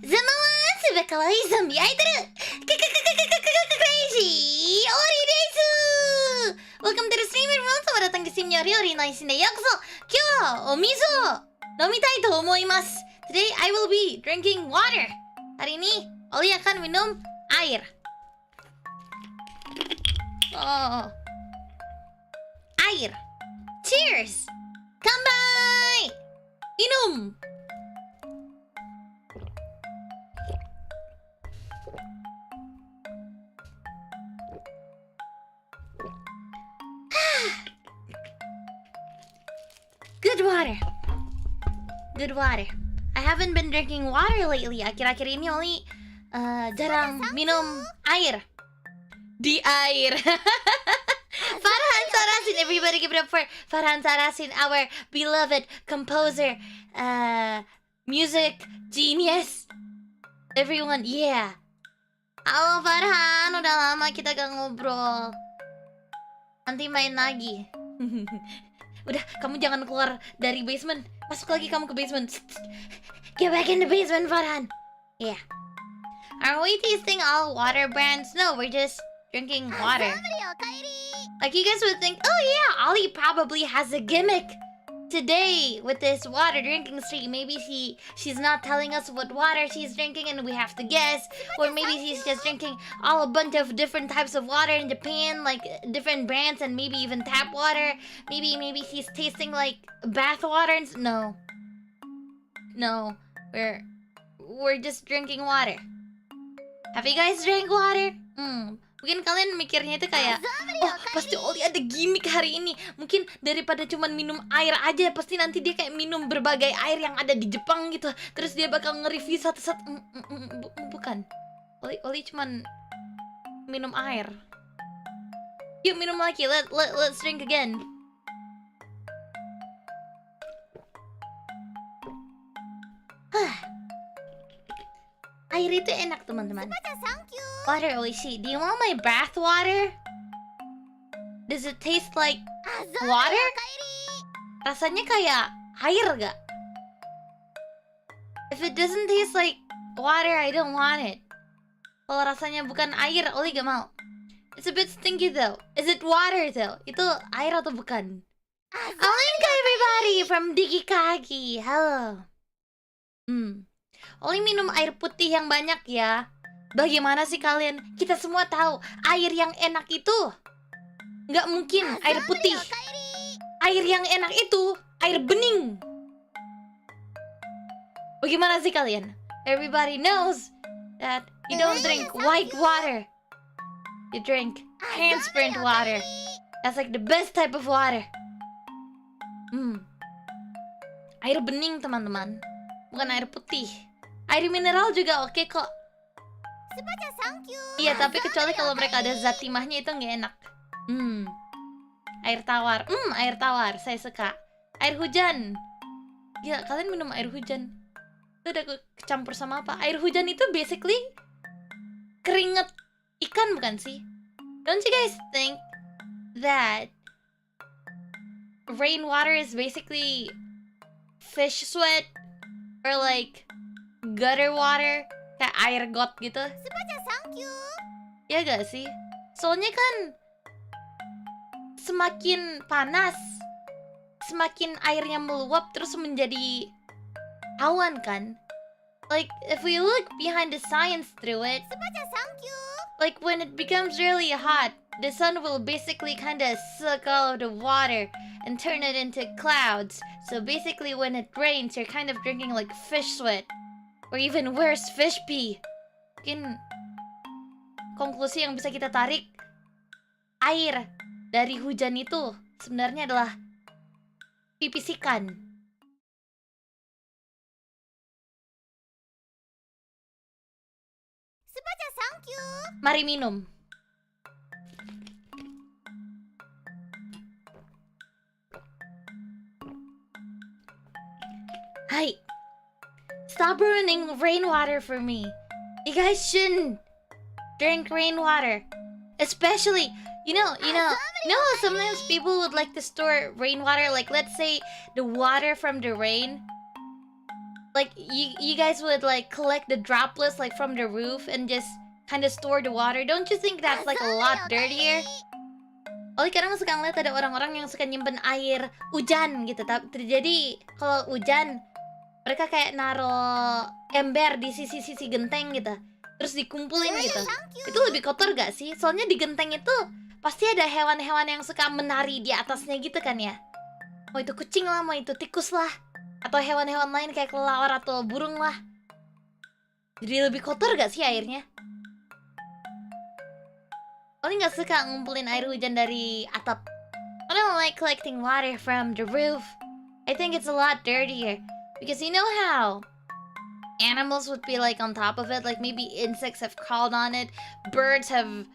Semua sebekali zombie aiteru. Crazy Ollie desu. Welcome to the STREAMLABS. Selamat datang ke streamnya Ori Nice de Yakuso. Kyou wa omiso nomitai to omoimasu. Today I will be drinking water. Hari ini Ollie akan minum air. Oh. Air. Cheers. Kanpai. Minum. Good water. Good water. I haven't been drinking water lately. Akhir-akhir ini Ollie jarang minum air. Di air. Farhan Sarasin, everybody give it up for Farhan Sarasin, our beloved composer, music genius. Everyone, yeah. Halo Farhan, udah lama kita gak ngobrol. Nanti main lagi. Udah, kamu jangan keluar dari basement. Masuk lagi kamu ke basement. Get back in the basement, Farhan. Yeah. Are we tasting all water brands? No, we're just drinking water. Like you guys would think, oh yeah, Ollie probably has a gimmick today with this water drinking streak. Maybe she's not telling us what water she's drinking and we have to guess. Or maybe she's just drinking a bunch of different types of water in Japan, like different brands and maybe even tap water. Maybe she's tasting like bath water. No. No. We're just drinking water. Have you guys drank water? Mungkin kalian mikirnya itu kayak, oh pasti Ollie ada gimmick hari ini. Mungkin daripada cuman minum air aja, pasti nanti dia kayak minum berbagai air yang ada di Jepang gitu. Terus dia bakal nge-review satu-satu. Bukan. Ollie cuman minum air. Yuk minum lagi. Let's drink again. Air itu enak teman-teman. Water oishi. Do you want my bath water? Does it taste like water? Rasanya kayak air gak? If it doesn't taste like water, I don't want it. Kalau rasanya bukan air, Ollie gak mau. It's a bit stinky though. Is it water though? Itu air atau bukan? Hello everybody from Digikagi. Hello. Ollie minum air putih yang banyak ya. Bagaimana sih kalian? Kita semua tahu air yang enak itu nggak mungkin air putih. Air yang enak itu air bening. Bagaimana sih kalian? Everybody knows that you don't drink white water. You drink transparent water. That's like the best type of water. Air bening teman-teman, bukan air putih. Air mineral juga oke kok. Iya, tapi kecuali kalau mereka ada zat timahnya itu nggak enak. Air tawar. Air tawar, saya suka. Air hujan. Ya, kalian minum air hujan. Itu udah kecampur sama apa? Air hujan itu basically keringet ikan bukan sih? Don't you guys think that rainwater is basically fish sweat or like gutter water, kayak air got gitu? Ya gak sih? Soalnya kan semakin panas, semakin airnya meluap terus menjadi awan kan? Like if we look behind the science through it, like when it becomes really hot, the sun will basically kinda suck all of the water and turn it into clouds. So basically when it rains, you're kind of drinking like fish sweat. Or even worse, fish pee. Mungkin konklusi yang bisa kita tarik, air dari hujan itu sebenarnya adalah pipis ikan. Mari minum. Hai. Stop ruining rainwater for me. You guys shouldn't drink rainwater. Especially, you know how sometimes people would like to store rainwater, like let's say the water from the rain like you guys would like collect the droplets like from the roof and just kind of store the water. Don't you think that's like a lot dirtier? Ollie kadang suka ngeliat ada orang-orang yang suka nyimpen air hujan gitu. Jadi kalau hujan mereka kayak naro ember di sisi-sisi genteng gitu, terus dikumpulin gitu. Itu lebih kotor gak sih? Soalnya di genteng itu pasti ada hewan-hewan yang suka menari di atasnya gitu kan ya. Mau itu kucing lah, mau itu tikus lah, atau hewan-hewan lain kayak kelelawar atau burung lah. Jadi lebih kotor gak sih airnya? Ollie gak suka ngumpulin air hujan dari atap. I don't like collecting water from the roof. I think it's a lot dirtier. Because you know how animals would be like on top of it, like maybe insects have crawled on it, birds have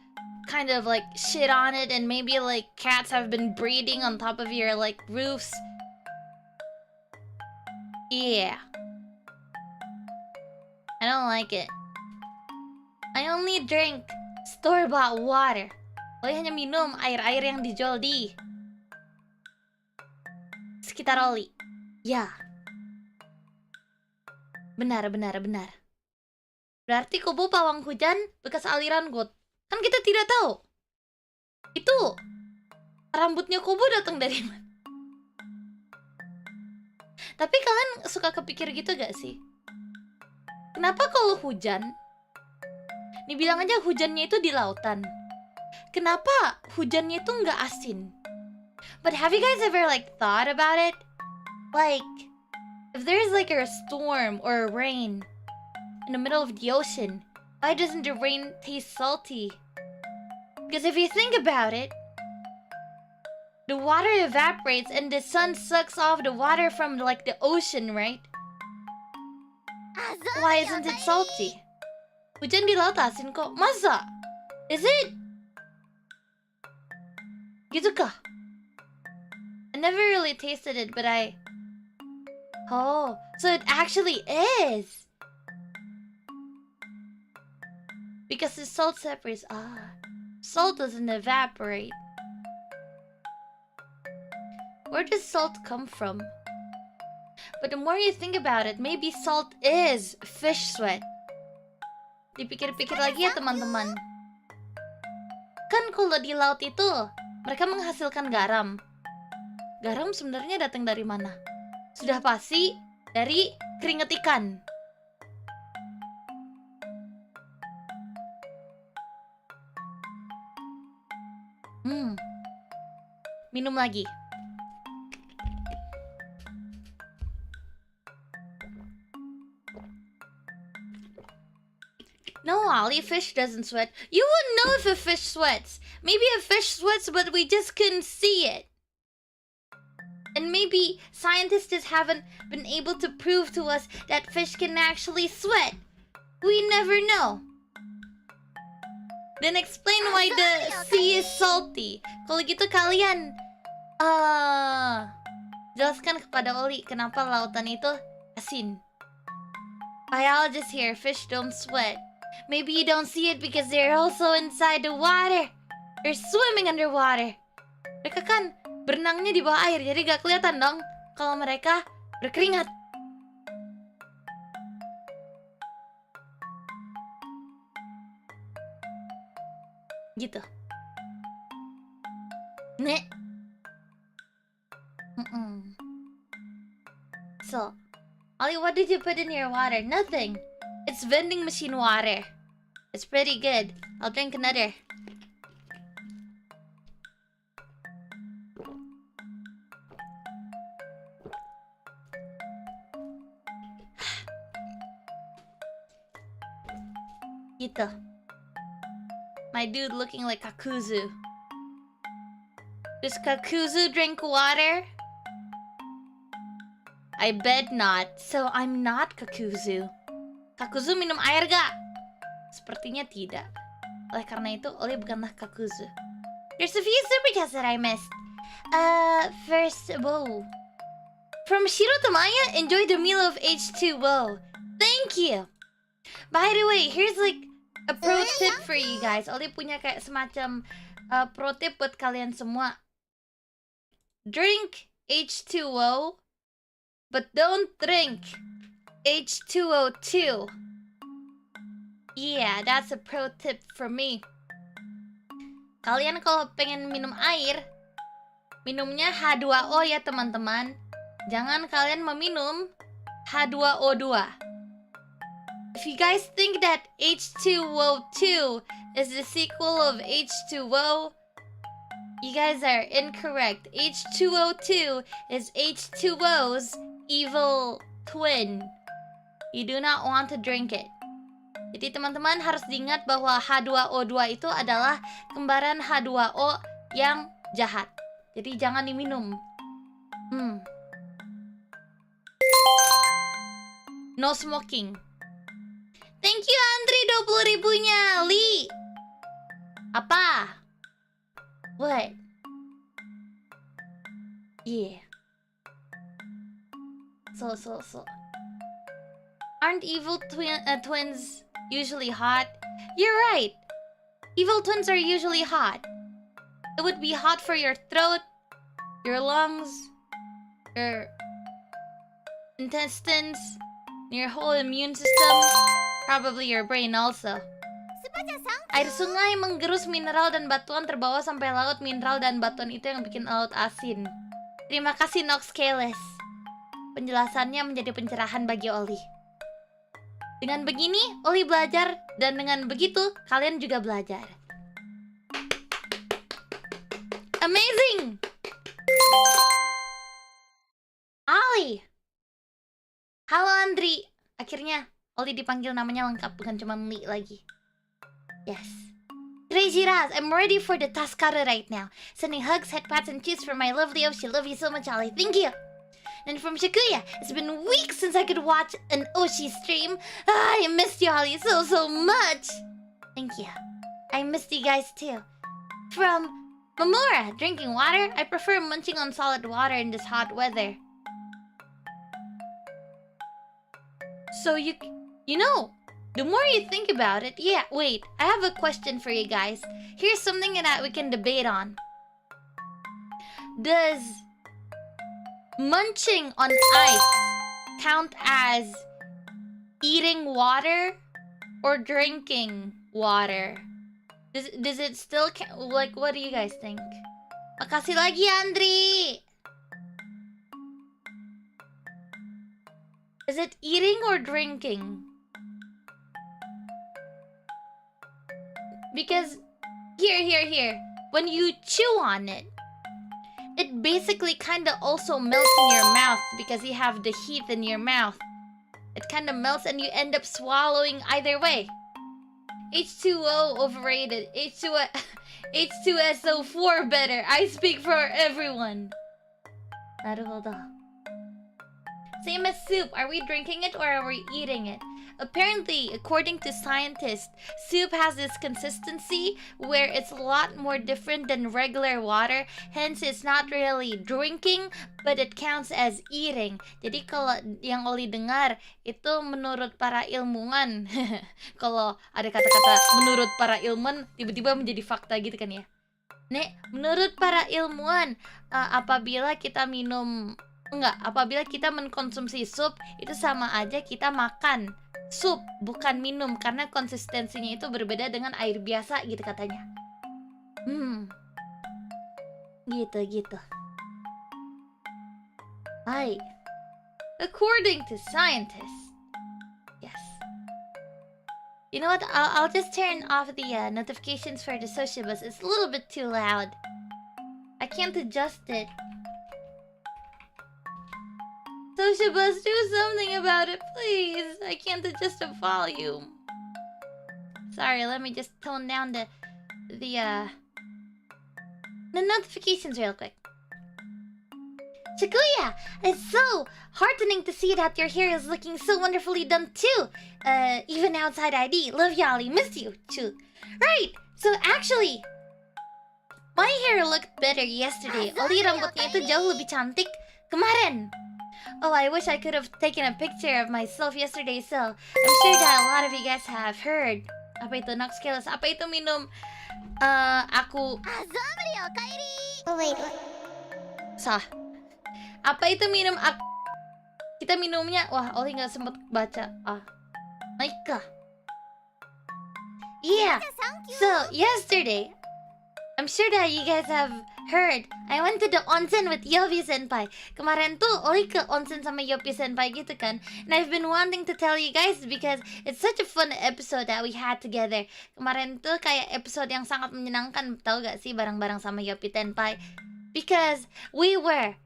kind of like shit on it, and maybe like cats have been breeding on top of your like roofs. Yeah. I don't like it. I only drink store-bought water. Oleh hanya minum air-air yang dijual di sekitar Ollie. Ya. Benar. Berarti kubu pawang hujan bekas aliran got. Kan kita tidak tahu. Itu rambutnya kubu datang dari mana? Tapi kalian suka kepikir gitu gak sih? Kenapa kalau hujan, nih bilang aja hujannya itu di lautan, kenapa hujannya itu nggak asin? But have you guys ever like thought about it? Like, if there's like a storm or a rain in the middle of the ocean, why doesn't the rain taste salty? Because if you think about it, the water evaporates and the sun sucks off the water from like the ocean, right? Why isn't it salty? Hujan di laut asin kok. Masa? Is it? Gitu kah? I never really tasted it, but Oh, so it actually is. Because the salt separates. Salt doesn't evaporate. Where does salt come from? But the more you think about it, maybe salt is fish sweat. Dipikir-pikir lagi ya teman-teman. Kan kalau di laut itu mereka menghasilkan garam. Garam sebenarnya datang dari mana? Sudah pasti dari keringat ikan. Minum lagi. No, Ollie, fish doesn't sweat. You wouldn't know if a fish sweats. Maybe a fish sweats, but we just couldn't see it. And maybe scientists just haven't been able to prove to us that fish can actually sweat. We never know. Then explain why the sea is salty. Kalau gitu kalian jelaskan kepada Ollie kenapa lautan itu asin. Biologists here, fish don't sweat. Maybe you don't see it because they're also inside the water. They're swimming underwater. Mereka kan berenangnya di bawah air, jadi gak kelihatan dong kalau mereka berkeringat. Gitu. Nek. So, Ollie, what did you put in your water? Nothing. It's vending machine water. It's pretty good. I'll drink another. Gitu. My dude looking like Kakuzu. Does Kakuzu drink water? I bet not. So I'm not Kakuzu. Kakuzu minum air gak? Sepertinya tidak. Oleh karena itu, Ollie bukanlah Kakuzu. There's a few super chats that I missed. First, whoa. From Shiro to Maya, enjoy the meal of H2O. Thank you. By the way, here's like a pro tip for you guys. Ollie punya kayak semacam pro tip buat kalian semua. Drink H2O, but don't drink H2O2. Yeah, that's a pro tip for me. Kalian kalau pengen minum air, minumnya H2O ya teman-teman. Jangan kalian meminum H2O2. If you guys think that H2O2 is the sequel of H2O, you guys are incorrect. H2O2 is H2O's evil twin. You do not want to drink it. Jadi teman-teman harus diingat bahwa H2O2 itu adalah kembaran H2O yang jahat. Jadi jangan diminum. No smoking. Thank you Andri 20.000-nya. Li. Apa? What? Yeah. So. Aren't evil twins usually hot? You're right. Evil twins are usually hot. It would be hot for your throat, your lungs, your intestines, your whole immune system, probably your brain also. Air sungai menggerus mineral dan batuan terbawa sampai laut. Mineral dan batuan itu yang bikin laut asin. Terima kasih Nox Keles. Penjelasannya menjadi pencerahan bagi Ollie. Dengan begini, Ollie belajar, dan dengan begitu, kalian juga belajar. Amazing! Ollie! Halo Andri! Akhirnya, Ollie dipanggil namanya lengkap, bukan cuma Li lagi. Yes. Rejiras, I'm ready for the Tascara right now. Sending hugs, head pats, and kisses for my lovely Oshi. Love you so much, Ollie. Thank you! And from Shikuya, it's been weeks since I could watch an Oshi stream. I missed you, Ollie, so much. Thank you. I missed you guys too. From Mamura, drinking water. I prefer munching on solid water in this hot weather. So you know, the more you think about it, yeah, wait, I have a question for you guys. Here's something that we can debate on. Does munching on ice count as eating water or drinking water? Does it still count? Like, what do you guys think? Makasih lagi, Andri! Is it eating or drinking? Because, here. When you chew on it, it basically kind of also melts in your mouth because you have the heat in your mouth. It kind of melts and you end up swallowing either way. H2O overrated. H2SO4 better. I speak for everyone. Naruhodo. Same as soup. Are we drinking it or are we eating it? Apparently, according to scientists, soup has this consistency where it's a lot more different than regular water. Hence, it's not really drinking, but it counts as eating. Jadi kalau yang Ollie dengar, itu menurut para ilmuwan. Kalau ada kata-kata menurut para ilmuwan, tiba-tiba menjadi fakta gitu kan ya. Nek, menurut para ilmuwan, apabila kita mengkonsumsi sup, itu sama aja kita makan sup, bukan minum, karena konsistensinya itu berbeda dengan air biasa gitu katanya. Gitu. Baik. According to scientists. Yes. You know what? I'll just turn off the notifications for the social bus. It's a little bit too loud. I can't adjust it. Social bus, do something about it, please. I can't adjust the volume. Sorry, let me just tone down the notifications real quick. Shikuya, it's so heartening to see that your hair is looking so wonderfully done too. Even outside ID. Love you, Ollie. Missed you too. Right. So actually, my hair looked better yesterday. Ollie rambutnya itu jauh lebih cantik kemarin. Oh, I wish I could have taken a picture of myself yesterday, so I'm sure that a lot of you guys have heard. Apa itu Nox Keles? Apa itu minum aku Oh wait, salah. Apa itu minum aku Kita minumnya, wah Ollie nggak sempet baca. Maika. Yeah. So yesterday, I'm sure that you guys have heard, I went to the onsen with Yopi Senpai. Kemarin tuh Ollie ke onsen sama Yopi Senpai gitu kan. And I've been wanting to tell you guys because it's such a fun episode that we had together. Kemarin tuh kayak episode yang sangat menyenangkan, tahu gak sih, bareng-bareng sama Yopi Senpai. Because we were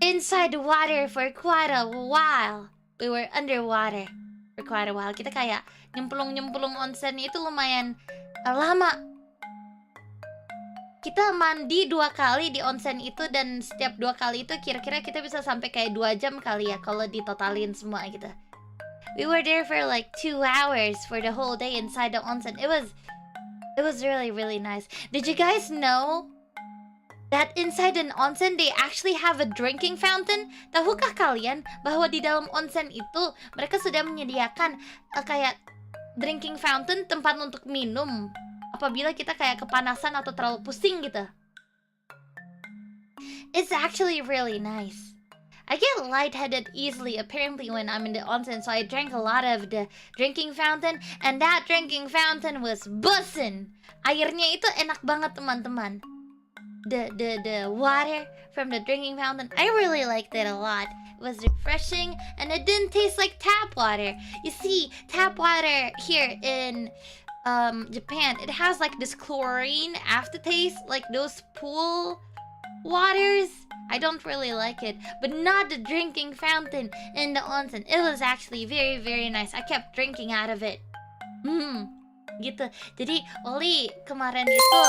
inside the water for quite a while. We were underwater for quite a while. Kita kayak nyemplung-nyemplung onsen itu lumayan lama. Kita mandi 2 kali di onsen itu, dan setiap 2 kali itu kira-kira kita bisa sampai kayak 2 jam kali ya kalau ditotalin semua gitu. We were there for like 2 hours for the whole day inside the onsen. It was really really nice. Did you guys know that inside an onsen they actually have a drinking fountain? Tahukah kalian bahwa di dalam onsen itu mereka sudah menyediakan kayak drinking fountain, tempat untuk minum apabila kita kayak kepanasan atau terlalu pusing gitu. It's actually really nice. I get lightheaded easily apparently when I'm in the onsen, so I drank a lot of the drinking fountain, and that drinking fountain was bussin'. Airnya itu enak banget teman-teman. The water from the drinking fountain, I really liked it a lot. It was refreshing and it didn't taste like tap water. You see, tap water here in Japan, it has like this chlorine aftertaste, like those pool waters. I don't really like it, but not the drinking fountain in the onsen. It was actually very very nice. I kept drinking out of it. Gitu. Jadi Ollie kemarin itu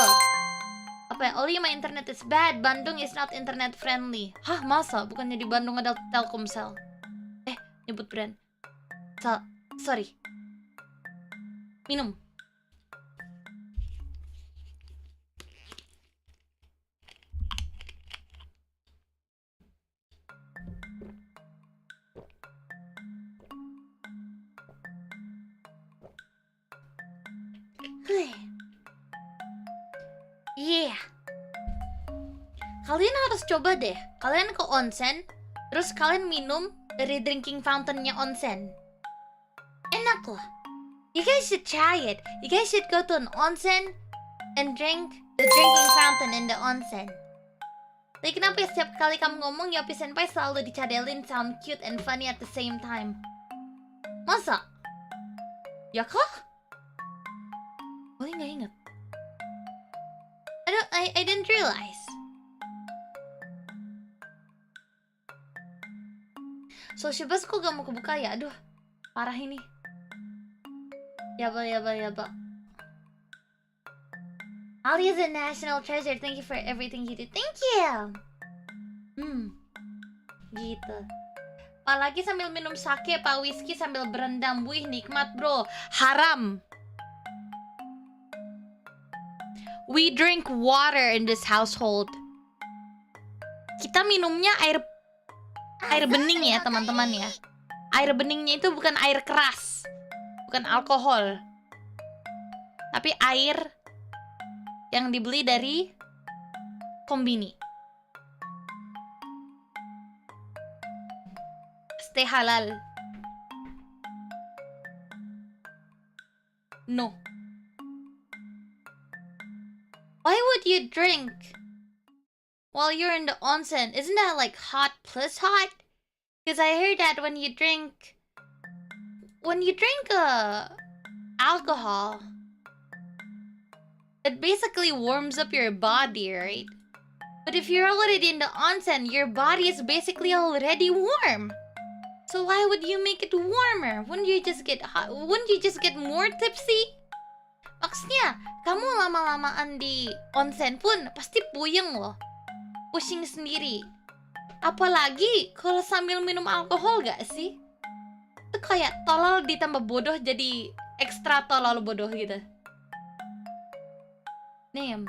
Ollie, my internet is bad. Bandung is not internet friendly. Hah, masa? Bukannya di Bandung ada Telkomsel? Nyebut brand. Sorry. Minum. Yeah. Kalian harus coba deh. Kalian ke onsen, terus kalian minum dari drinking fountainnya onsen. Enak loh. You guys should try it. You guys should go to an onsen and drink the drinking fountain in the onsen. Tapi kenapa ya setiap kali kamu ngomong Yopi Senpai selalu dicadelin sound cute and funny at the same time? Masa? Ya kah? Nggak inget. I didn't realize. Social bus kok gak mau kebuka ya? Aduh, parah ini. Yaba. Ollie is a national treasure. Thank you for everything you do. Thank you. Gitu. Apalagi sambil minum sake, pak whisky sambil berendam. Wih, nikmat bro. Haram. We drink water in this household. Kita minumnya air bening ya teman-teman ya. Air beningnya itu bukan air keras, bukan alkohol, tapi air yang dibeli dari kombini. Stay halal. No. Why would you drink while you're in the onsen? Isn't that like hot plus hot? Because I heard that when you drink alcohol, it basically warms up your body, right? But if you're already in the onsen, your body is basically already warm. So why would you make it warmer? Wouldn't you just get hot? Wouldn't you just get more tipsy? Maksudnya, kamu lama-lamaan di onsen pun pasti puyeng loh. Pusing sendiri. Apalagi kalau sambil minum alkohol gak sih? Itu kayak tolol ditambah bodoh jadi ekstra tolol bodoh gitu. Name.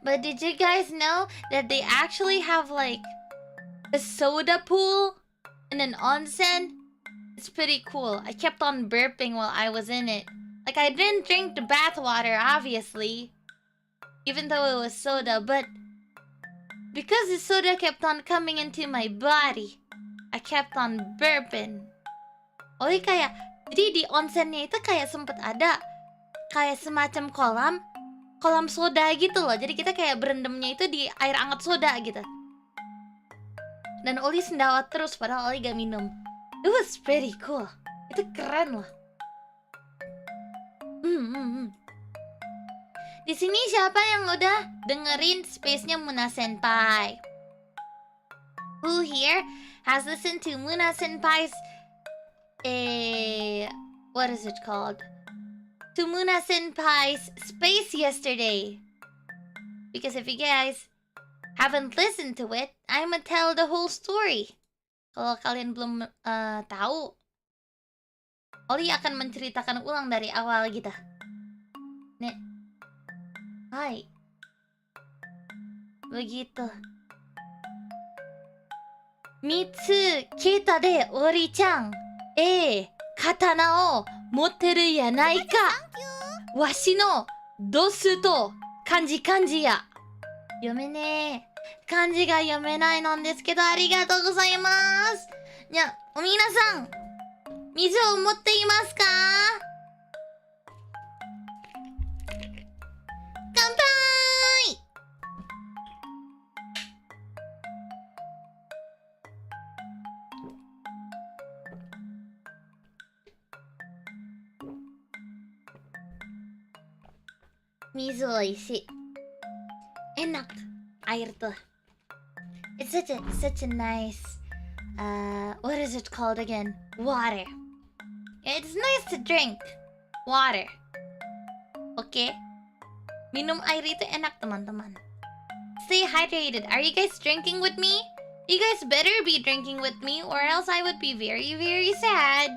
But did you guys know that they actually have like a soda pool in an onsen? It's pretty cool. I kept on burping while I was in it. Like, I didn't drink the bath water, obviously, even though it was soda, but because the soda kept on coming into my body, I kept on burping. Oli kayak, jadi di onsennya itu kayak sempet ada kayak semacam kolam soda gitu loh. Jadi kita kayak berendamnya itu di air hangat soda gitu. Dan Oli sendawa terus padahal Oli gak minum. It was pretty cool. Itu keren loh. Di sini siapa yang udah dengerin space-nya Muna Senpai? Who here has listened to Muna Senpai's what is it called? To Muna Senpai's space yesterday? Because if you guys haven't listened to it, I'ma tell the whole story. Kalau kalian belum tahu, Ollie akan menceritakan ulang dari awal gitu. Nek, hai, begitu. Mitsu kita de Ori-chan, katana o motteru ya nai ka? Washi no dosu to kanji ya. 読めねえ。漢字が読めないなんですけど、ありがとうございます。じゃあ、皆さん、水を持っていますか？乾杯！水おいしい。enak air tuh. It's such a nice what is it called again? Water. It's nice to drink water. Oke. Minum air itu enak, teman-teman. Stay hydrated. Are you guys drinking with me? You guys better be drinking with me or else I would be very, very sad.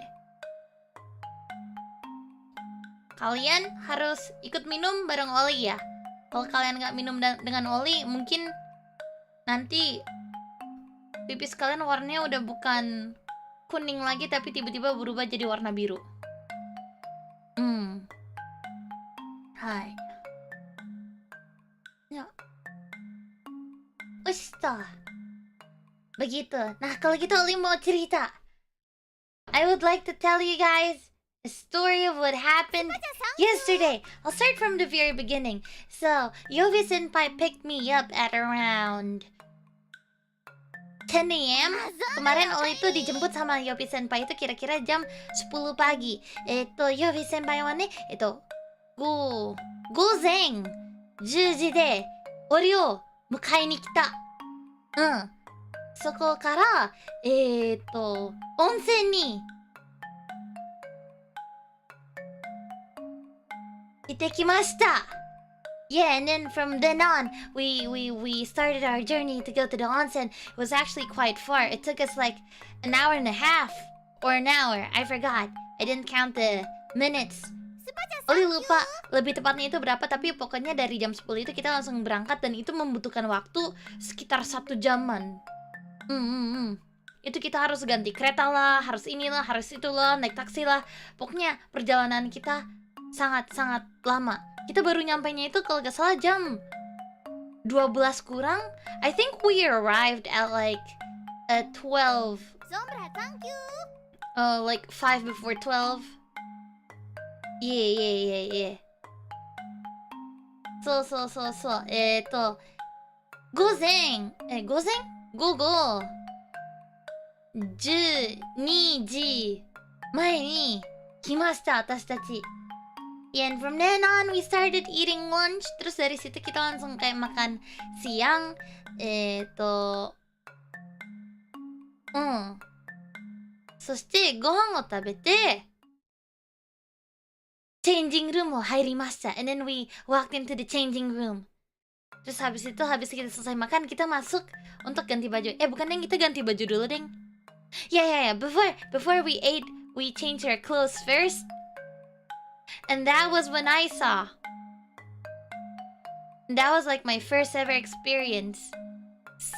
Kalian harus ikut minum bareng Ollie ya. Kalau kalian nggak minum dengan Ollie, mungkin nanti pipis kalian warnanya udah bukan kuning lagi, tapi tiba-tiba berubah jadi warna biru. Hai. Ya. Ustah. Begitu. Nah, kalau gitu Ollie mau cerita. I would like to tell you guys a story of what happened yesterday. I'll start from the very beginning. So, Yobi-senpai picked me up at around 10 a.m. Kemarin Ollie itu dijemput sama Yobi-senpai itu kira-kira jam 10 pagi. Yobi-senpai wa ne, gozen 10時で Ollie を迎えに来た。そこから、温泉に行ってきました。Yeah, and then from then on, we started our journey to go to the onsen. It was actually quite far. It took us like an hour and a half or an hour. I forgot. I didn't count the minutes. Ollie lupa lebih tepatnya itu berapa, tapi pokoknya dari jam 10 itu kita langsung berangkat dan itu membutuhkan waktu sekitar 1 jaman. Itu kita harus ganti kereta lah, harus inilah, harus itulah, naik taksi lah. Pokoknya perjalanan kita sangat-sangat lama. Kita baru nyampainya itu kalau gak salah jam 12 kurang. I think we arrived at like 12. Like 5 before 12. Yeah. そう。午後12時前に来ました、私たち。And from then on, we started eating lunch. Terus dari situ kita langsung kayak makan siang. So, そしてご飯を食べて changing room を入りました。And then we walked into the changing room. Terus habis kita selesai makan, kita masuk untuk ganti baju. Bukan, Deng, kita ganti baju dulu, Deng. Yeah. Before we ate, we changed our clothes first. And that was when I saw. That was like my first ever experience.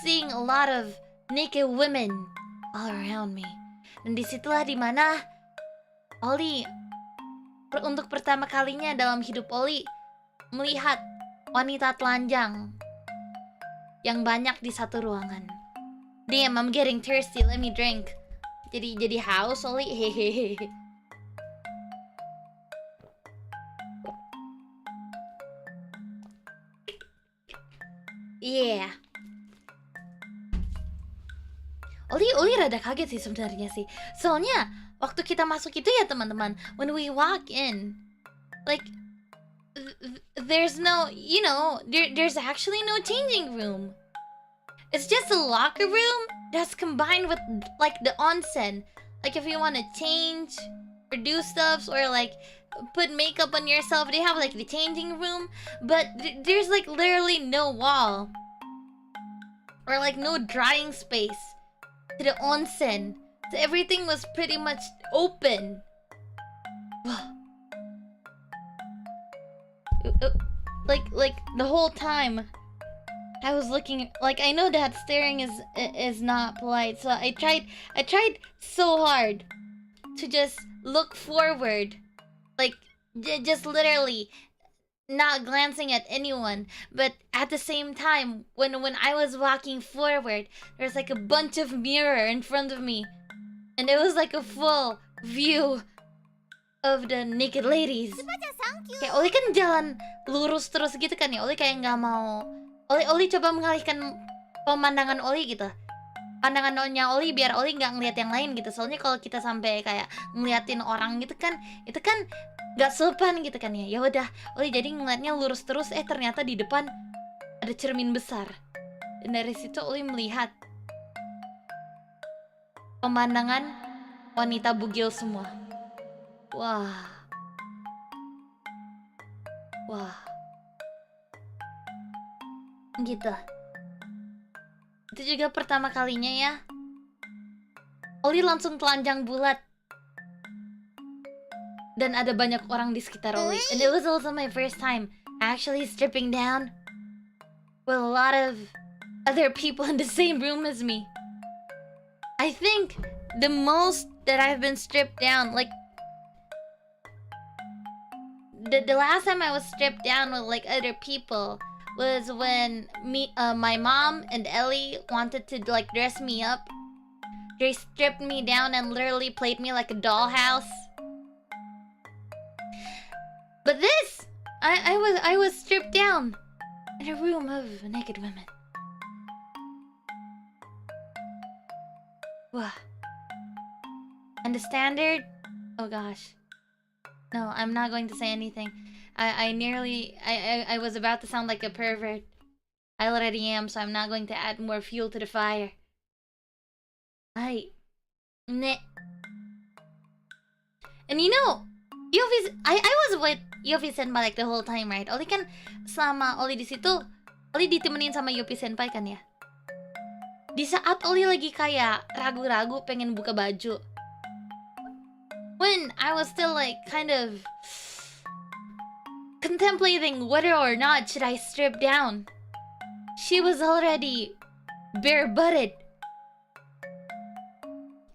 Seeing a lot of naked women all around me. Dan disitulah dimana Ollie, untuk pertama kalinya dalam hidup Ollie, melihat wanita telanjang. yang banyak di satu ruangan. Damn, I'm getting thirsty. Let me drink. Jadi haus, Ollie. Hehehe. Yeah. Ollie rada kaget sih sebenarnya sih. Soalnya waktu kita masuk itu ya teman-teman, when we walk in, like there's no, you know, there's actually no changing room. It's just a locker room that's combined with like the onsen. Like if you want to change or do stuff or like put makeup on yourself, they have like the changing room, but there's like literally no wall or like no drying space to the onsen. So everything was pretty much open. Like the whole time I was looking, like I know that staring is not polite, so I tried so hard to just look forward, like just literally not glancing at anyone. But at the same time, when I was walking forward, there's like a bunch of mirror in front of me, and it was like a full view of the naked ladies. Kayak Oli kan jalan lurus terus gitu kan ya, Oli kayak nggak mau. Oli coba mengalihkan pemandangan Oli gitu, pandangannya Oli biar Oli nggak ngeliat yang lain gitu. Soalnya kalau kita sampai kayak ngeliatin orang gitu kan, itu kan nggak sopan gitu kan ya. Ya udah, Oli jadi ngeliatnya lurus terus. Ternyata di depan ada cermin besar, dan dari situ Oli melihat pemandangan wanita bugil semua. Wah, gitu. Itu juga pertama kalinya ya, Oli langsung telanjang bulat, dan ada banyak orang di sekitar Oli. And it was also my first time actually stripping down with a lot of other people in the same room as me. I think the most that I've been stripped down, like the last time I was stripped down with like other people was when my mom and Ellie wanted to like dress me up. They stripped me down and literally played me like a dollhouse. But this, I was stripped down in a room of naked women. Wah. And the standard, oh gosh. No, I'm not going to say anything. I was about to sound like a pervert. I already am, so I'm not going to add more fuel to the fire. And you know, I was with Yofi Senpai like the whole time, right? Oli kan selama Oli di situ, Oli ditemenin sama Yofi Senpai kan ya. Di saat Oli lagi kayak ragu-ragu pengen buka baju, when I was still like kind of contemplating whether or not should I strip down, she was already bare-butted.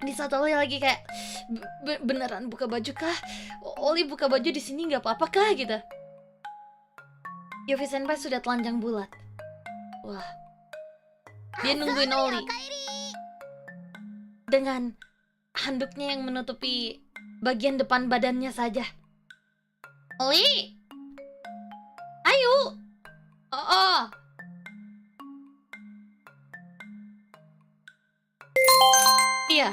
Di saat Oli lagi kayak beneran buka baju kah? Oli buka baju di sini nggak apa-apa kah gitu? Yofi Senpai sudah telanjang bulat. Wah, dia nungguin Oli dengan handuknya yang menutupi bagian depan badannya saja. Oli, ayo. Oh. Iya.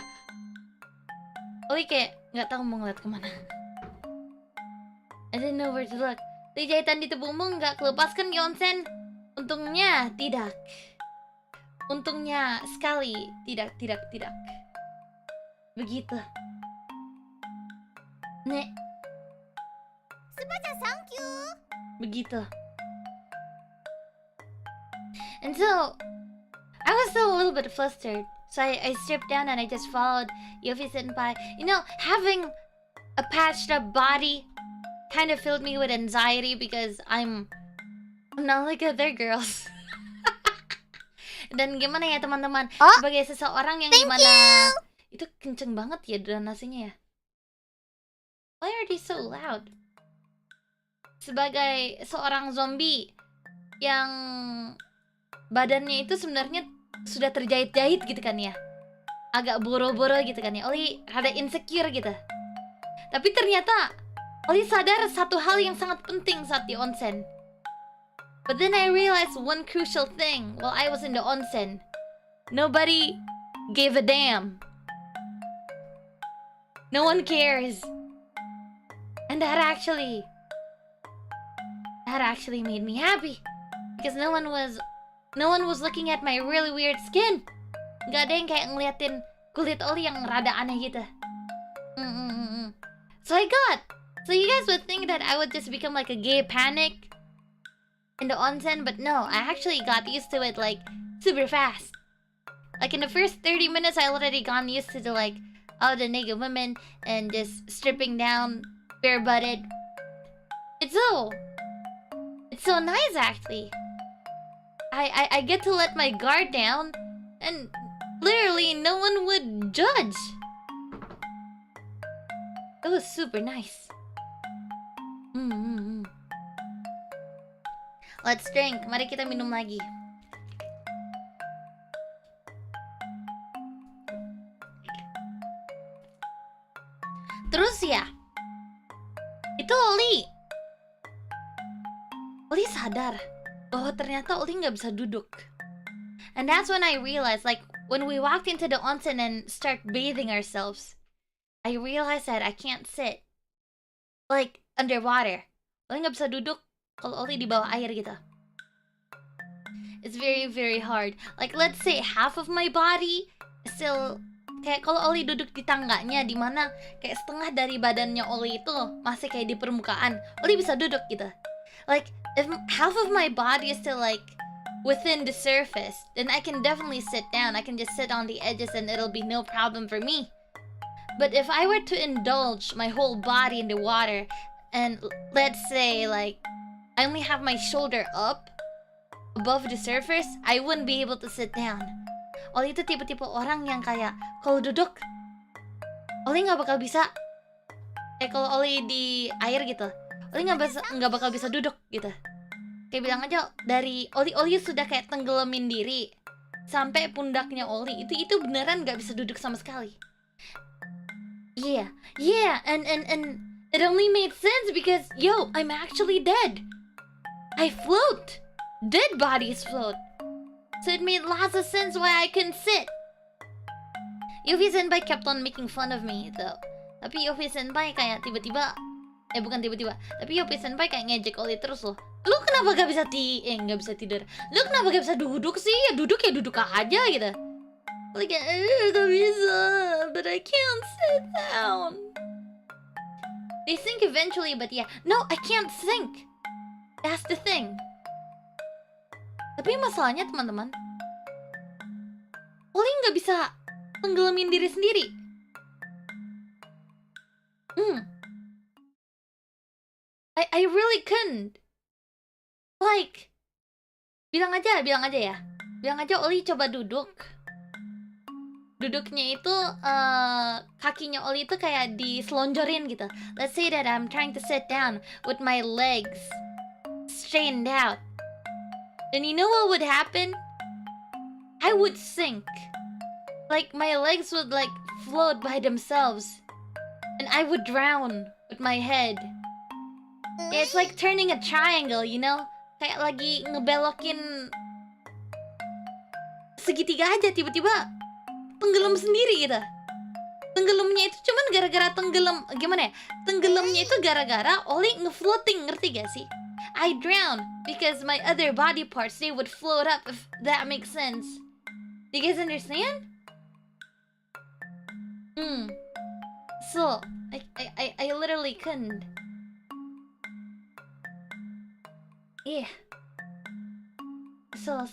Oli kayak nggak tahu mau ngeliat kemana. I didn't know where to look. Tali jahitan di tubuhmu nggak kelepaskan di onsen? Untungnya tidak. Untungnya sekali tidak. Begitu. Nek. Begitu. And so I was still a little bit flustered. So I stripped down and I just followed Yofi Senpai. You know, having a patched up body kind of filled me with anxiety because I'm not like other girls. Dan gimana ya teman-teman, sebagai seseorang yang gimana itu kenceng banget ya donasinya ya. Why are they so loud? Sebagai seorang zombie yang badannya itu sebenarnya sudah terjahit-jahit gitu kan ya, agak boro-boro gitu kan ya. Ollie rada insecure gitu. Tapi ternyata Ollie sadar satu hal yang sangat penting saat di onsen. But then I realized one crucial thing while I was in the onsen. Nobody gave a damn. No one cares. And that actually made me happy. Because no one was looking at my really weird skin. Gak ada yang kayak ngeliatin kulit Ollie yang rada aneh gitu. So you guys would think that I would just become like a gay panic in the onsen, but no, I actually got used to it like super fast. Like in the first 30 minutes, I already gone used to the like all the naked women and just stripping down, bare-butted. It's so nice actually. I get to let my guard down, and literally no one would judge. It was super nice. Let's drink. Mari kita minum lagi. Terus ya, itu Ollie sadar bahwa ternyata Ollie nggak bisa duduk. And that's when I realized, like, when we walked into the onsen and start bathing ourselves, I realized that I can't sit like underwater. Ollie nggak bisa duduk kalau Ollie di bawah air gitu. It's very, very hard. Like, let's say half of my body still, kayak kalau Ollie duduk di tangganya, di mana kayak setengah dari badannya Ollie itu masih kayak di permukaan, Ollie bisa duduk gitu. Like, if half of my body is still like within the surface, then I can definitely sit down. I can just sit on the edges and it'll be no problem for me. But if I were to indulge my whole body in the water, and let's say like I only have my shoulder up above the surface, I wouldn't be able to sit down. Ollie itu tipe-tipe orang yang kayak kalau duduk, Ollie nggak bakal bisa. Kalau Ollie di air gitu, Ollie nggak bakal bisa duduk gitu. Kayak bilang aja dari Ollie sudah kayak tenggelamin diri sampai pundaknya Ollie itu beneran nggak bisa duduk sama sekali. Yeah, and it only made sense because I'm actually dead. I float. Dead bodies float. So it made lots of sense why I couldn't sit. Yuffie Senpai kept on making fun of me though. Tapi Yuffie Senpai kayak tiba-tiba, bukan tiba-tiba, tapi Yuffie Senpai kayak ngejek Ollie terus loh. Lu kenapa gak bisa gak bisa tidur? Lu kenapa gak bisa duduk sih? Ya duduk aja gitu. Like, gak bisa, but I can't sit down. They sink eventually, but yeah. No, I can't sink. That's the thing. Tapi masalahnya teman-teman, Ollie nggak bisa tenggelamin diri sendiri. I really couldn't. Like, bilang aja ya. Bilang aja Ollie coba duduk. Duduknya itu kakinya Ollie itu kayak diselonjorin gitu. Let's say that I'm trying to sit down with my legs straightened out. Then you know what would happen? I would sink. Like, my legs would like float by themselves, and I would drown with my head. It's like turning a triangle, you know? Kayak lagi ngebelokin segitiga aja, tiba-tiba tenggelam sendiri gitu. Tenggelamnya itu cuman gara-gara tenggelamnya itu gara-gara Ollie ngefloating, ngerti gak sih? I drown because my other body parts, they would float up, if that makes sense. Do you guys understand? So I literally couldn't. Yeah. So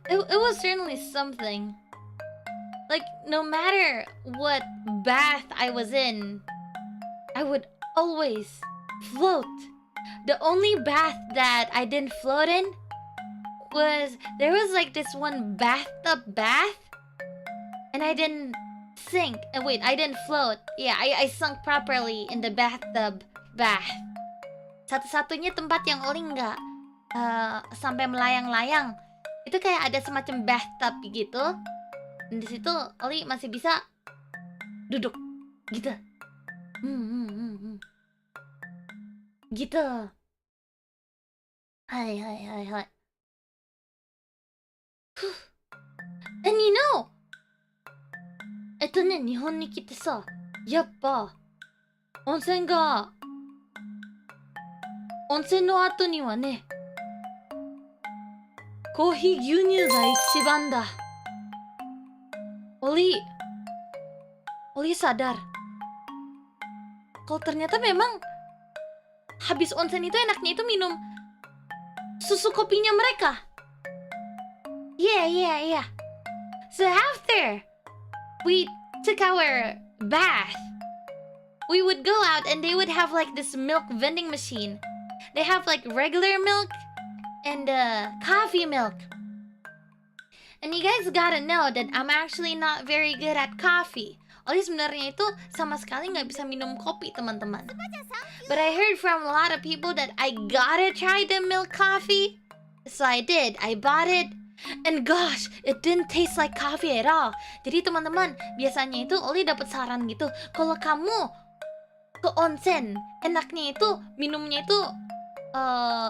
it was certainly something. Like, no matter what bath I was in, I would always float. The only bath that I didn't float in was, there was like this one bathtub bath, and I didn't sink. Wait, I didn't float. Yeah, I sunk properly in the bathtub bath. Satu-satunya tempat yang Ollie sampai melayang-layang. Itu kayak ada semacam bathtub gitu. Dan di situ Ollie masih bisa duduk gitu. Gitu. Hai. And you know, 日本に来てさ、やっぱ温泉の後にはね、コーヒー牛乳が一番だ。Oli sadar kalau ternyata memang habis onsen itu enaknya itu minum susu kopinya mereka. Yeah. So after we took our bath, we would go out and they would have like this milk vending machine. They have like regular milk and coffee milk. And you guys gotta know that I'm actually not very good at coffee. Ollie sebenarnya itu sama sekali nggak bisa minum kopi, teman-teman. But I heard from a lot of people that I gotta try the milk coffee. So I did. I bought it. And gosh, it didn't taste like coffee at all. Jadi teman-teman, biasanya itu Ollie dapat saran gitu. Kalau kamu ke onsen, enaknya itu minumnya itu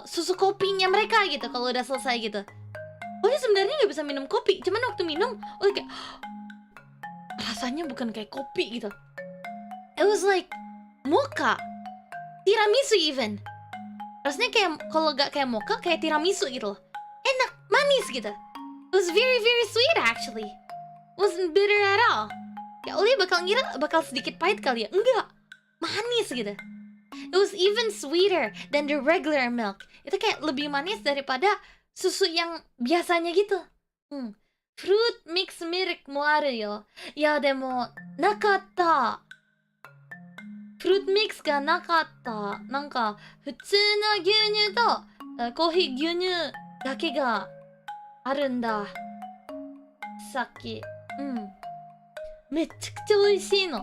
susu kopinya mereka gitu. Kalau udah selesai gitu. Ollie sebenarnya nggak bisa minum kopi. Cuman waktu minum, Ollie kayak rasanya bukan kayak kopi gitu. It was like mocha, tiramisu even. Rasanya kayak kalau nggak kayak mocha, kayak tiramisu gitu loh. Enak, manis gitu. It was very very sweet actually. Wasn't bitter at all. Ya Ollie bakal ngira bakal sedikit pahit kali ya. Enggak, manis gitu. It was even sweeter than the regular milk. Itu kayak lebih manis daripada susu yang biasanya gitu. Fruit mix milk mo aru yo. Ya demo nakatta. Fruit mix ga nakatta. Nanka futsu no gyunyu to kohi gyunyu dake ga aru nda. Saki. Mechakcha oishii no.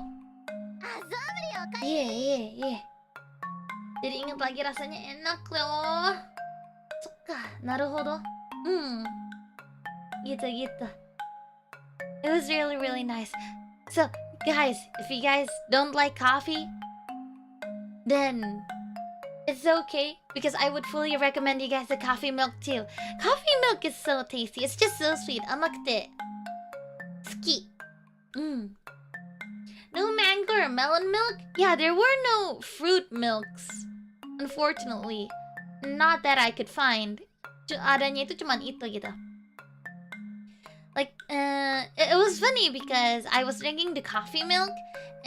Yeah. Jadi ingat lagi rasanya enak loh. Suka, naruhodo. Gitu. It was really really nice. So guys, if you guys don't like coffee, then it's okay because I would fully recommend you guys the coffee milk too. Coffee milk is so tasty. It's just so sweet. Amakute. Suki. No mango or melon milk? Yeah, there were no fruit milks. Unfortunately. Not that I could find. Adanya itu cuman itu gitu. Like, it was funny because I was drinking the coffee milk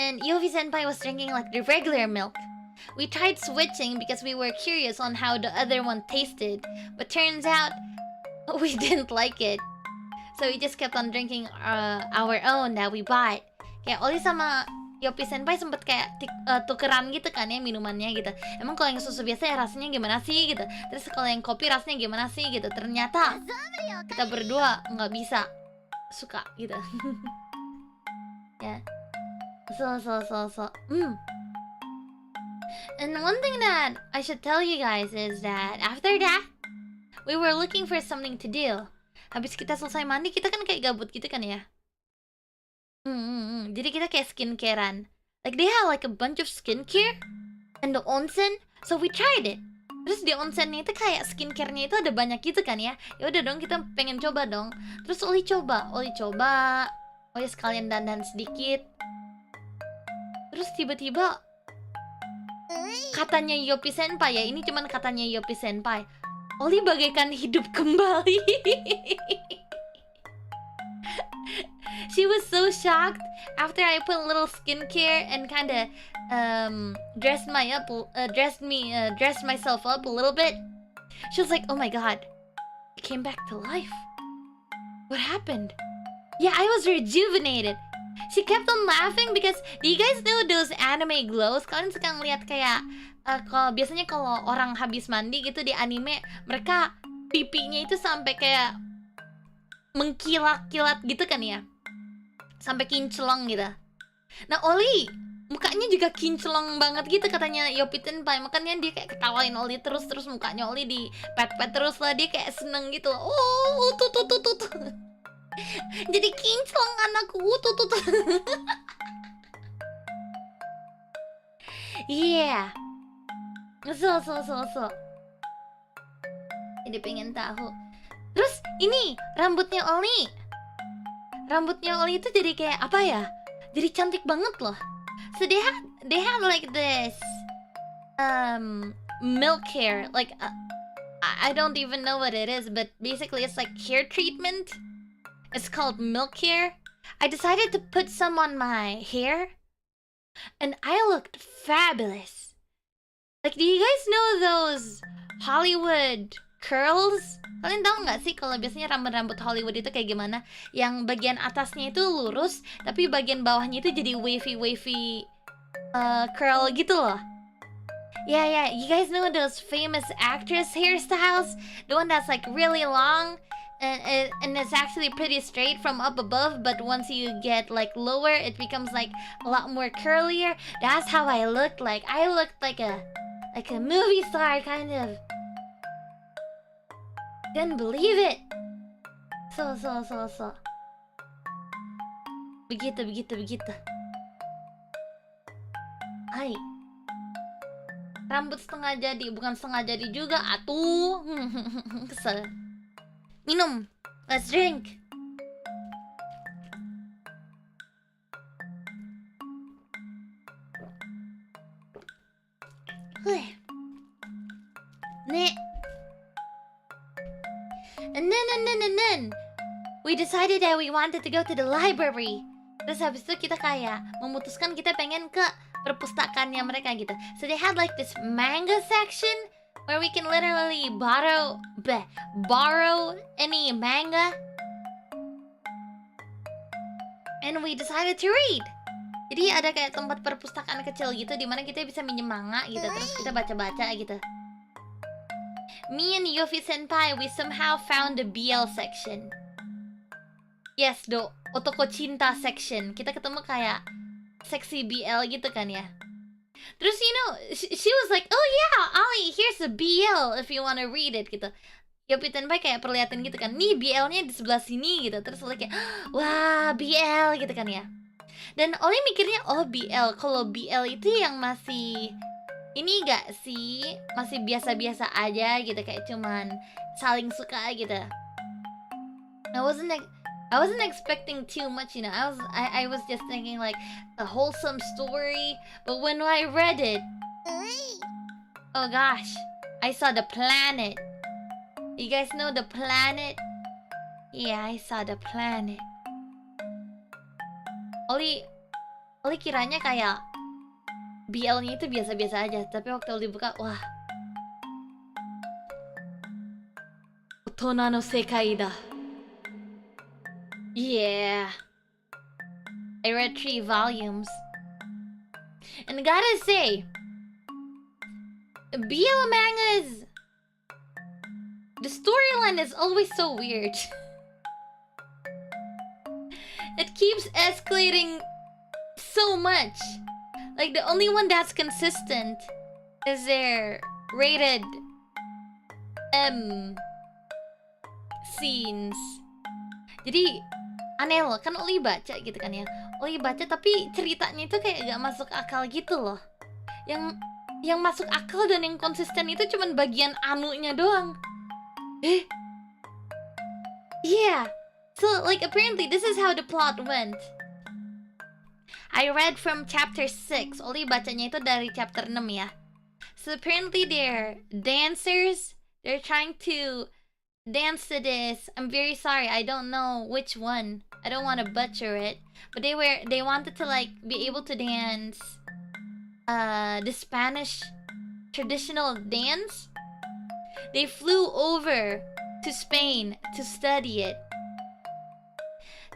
and Yofi Senpai was drinking like the regular milk. We tried switching because we were curious on how the other one tasted, but turns out we didn't like it. So we just kept on drinking our own that we bought. Kayak Ollie sama Yopi Senpai sempet kayak tukeran gitu kan ya minumannya gitu. Emang kalau yang susu biasa ya rasanya gimana sih gitu. Terus kalau yang kopi rasanya gimana sih gitu. Ternyata kita berdua nggak bisa suka gitu. Ya. So. And one thing that I should tell you guys is that after that we were looking for something to do. Habis kita selesai mandi kita kan kayak gabut gitu kan ya. Jadi kita kayak skincarean. Like they have like a bunch of skincare and the onsen, so we tried it. Terus di onsennya itu kayak skincarenya itu ada banyak gitu kan ya. Ya udah dong kita pengen coba dong. Terus Ollie coba. Ollie sekalian dandan sedikit. Terus tiba-tiba katanya Yopi Senpai ya, ini cuman katanya Yopi Senpai, Ollie bagaikan hidup kembali. She was so shocked after I put a little skincare and kind of dressed myself up a little bit. She was like, "Oh my god, I came back to life. What happened?" Yeah, I was rejuvenated. She kept on laughing because do you guys know those anime glows? Kalian suka ngeliat kayak biasanya kalau orang habis mandi gitu di anime, mereka pipinya itu sampai kayak mengkilat-kilat gitu kan ya. Sampai kinclong gitu. Nah, Ollie mukanya juga kinclong banget gitu katanya Yopi Tenpai. Makanya dia kayak ketawain Ollie terus mukanya Ollie di pet terus lah, dia kayak seneng gitu. Oh, tuh. Jadi kinclong anakku, tuh. Iya. So. Jadi pengen tahu. Terus ini rambutnya Ollie itu jadi kayak apa ya? Jadi cantik banget loh. So they had like this milk hair, like I don't even know what it is, but basically it's like hair treatment. It's called milk hair. I decided to put some on my hair, and I looked fabulous. Like, do you guys know those Hollywood curls? Kalian tahu nggak sih kalau biasanya rambut-rambut Hollywood itu kayak gimana? Yang bagian atasnya itu lurus, tapi bagian bawahnya itu jadi wavy curl gitu loh. Yeah, you guys know those famous actress hairstyles? The one that's like really long and it's actually pretty straight from up above, but once you get like lower, it becomes like a lot more curlier. That's how I looked like. I looked like a movie star kind of. Couldn't believe it. So. Begitu. Hai. Rambut setengah jadi, bukan setengah jadi juga, atuh. Kesel. Minum. Let's drink. Nih. And then we decided that we wanted to go to the library. Terus habis itu kita kayak memutuskan kita pengen ke perpustakaannya mereka gitu. So they had like this manga section where we can literally borrow any manga. And we decided to read. Jadi ada kayak tempat perpustakaan kecil gitu di mana kita bisa minjem manga gitu, terus kita baca-baca gitu. Me and Yofi Senpai, we somehow found the BL section. Yes, the Otoko Cinta section. Kita ketemu kayak seksi BL gitu kan ya. Terus you know, she was like, oh yeah, Ollie, here's the BL if you wanna read it gitu. Yopi Senpai kayak perlihatin gitu kan, nih BL-nya di sebelah sini gitu. Terus Ollie kayak, wah BL gitu kan ya. Dan Ollie mikirnya, oh BL, kalau BL itu yang masih ini gak sih, masih biasa-biasa aja gitu, kayak cuman saling suka gitu. I wasn't expecting too much, you know. I was just thinking like a wholesome story, but when I read it, oh gosh, I saw the planet. You guys know the planet? Yeah, I saw the planet. Ollie kiranya kayak BL-nya itu biasa-biasa aja, tapi waktu Ollie buka, wah, Otona no sekai da. Yeah, I read 3 volumes, and gotta say, BL mangas, the storyline is always so weird. It keeps escalating so much. Like, the only one that's consistent is their rated M scenes. Jadi aneh loh, kan Ollie baca gitu kan ya. Ollie baca tapi ceritanya itu kayak gak masuk akal gitu loh. Yang masuk akal dan yang konsisten itu cuman bagian anunya doang. Yeah. So like apparently this is how the plot went. I read from chapter 6. Ollie bacanya itu dari chapter 6 ya. So apparently they're dancers. They're trying to dance to this. I'm very sorry, I don't know which one. I don't want to butcher it. But they wanted to like be able to dance the Spanish traditional dance. They flew over to Spain to study it.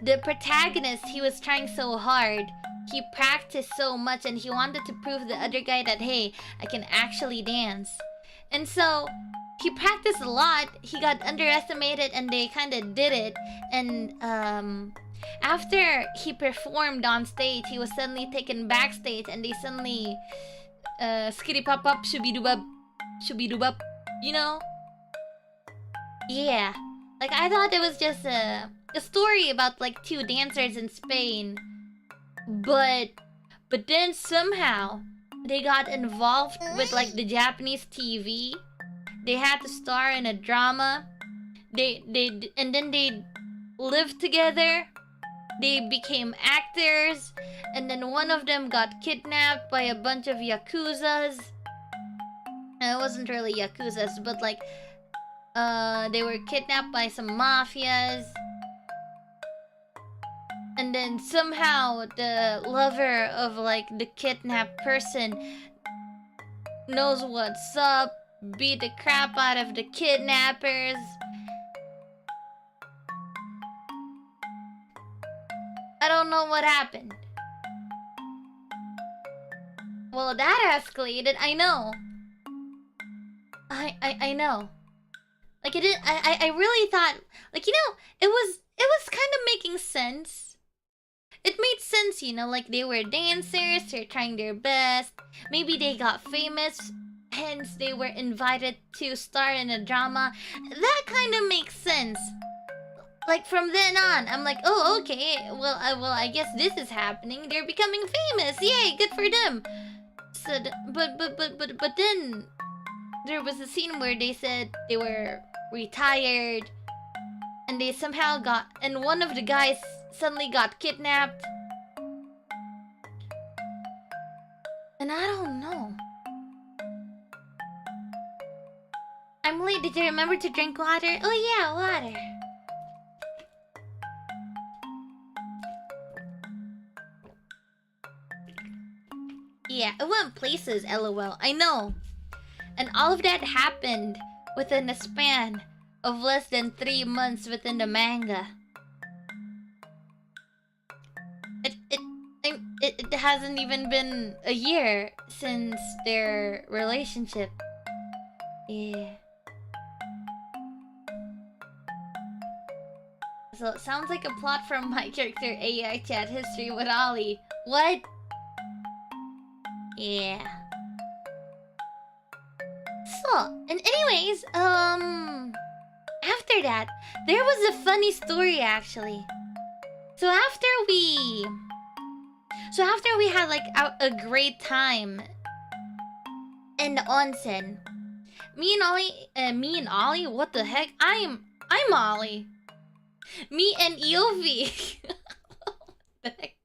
The protagonist, he was trying so hard. He practiced so much and he wanted to prove the other guy that, hey, I can actually dance. And so he practiced a lot. He got underestimated and they kind of did it. And after he performed on stage, he was suddenly taken backstage, and they suddenly skitty pop up shubidubab, you know? Yeah, like I thought it was just a story about like two dancers in Spain, but then somehow they got involved with like the Japanese TV. They had to star in a drama. And then they lived together. They became actors, and then one of them got kidnapped by a bunch of yakuzas. And it wasn't really yakuzas, but like they were kidnapped by some mafias. And then somehow the lover of like the kidnapped person knows what's up, beat the crap out of the kidnappers. I don't know what happened. Well, that escalated, I know. I know. Like it did, I really thought, like, you know, it was kind of making sense. It made sense, you know, like they were dancers, they're trying their best. Maybe they got famous, hence they were invited to star in a drama. That kind of makes sense. Like from then on, I'm like, oh, okay. Well, I guess this is happening. They're becoming famous. Yay, good for them. So, but then there was a scene where they said they were retired, and they somehow got, and one of the guys suddenly got kidnapped. And I don't know. I'm late. Did you remember to drink water? Oh yeah, water. Yeah, it went places, lol. I know. And all of that happened within a span of less than 3 months within the manga. It hasn't even been a year since their relationship. Yeah. So it sounds like a plot from my character AI chat history with Ollie. What? Yeah. So, and anyways, after that, there was a funny story actually. So after we had like a great time in the onsen, me and Ollie, what the heck? I'm Ollie. Me and Eovi. What the heck?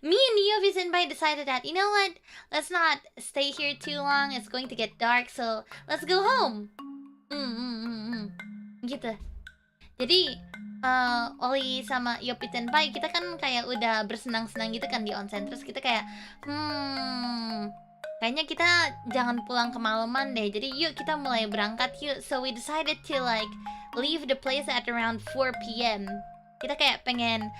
Me and Eovi Senpai decided that, you know what? Let's not stay here too long. It's going to get dark, so let's go home. Gitu. Jadi, Ollie sama Yopi Senpai, kita kan kayak udah bersenang-senang gitu kan di onsen. Terus kita kayak, kayaknya kita jangan pulang kemalaman deh. Jadi yuk kita mulai berangkat yuk. So we decided to like leave the place at around 4 p.m. Kita kayak pengen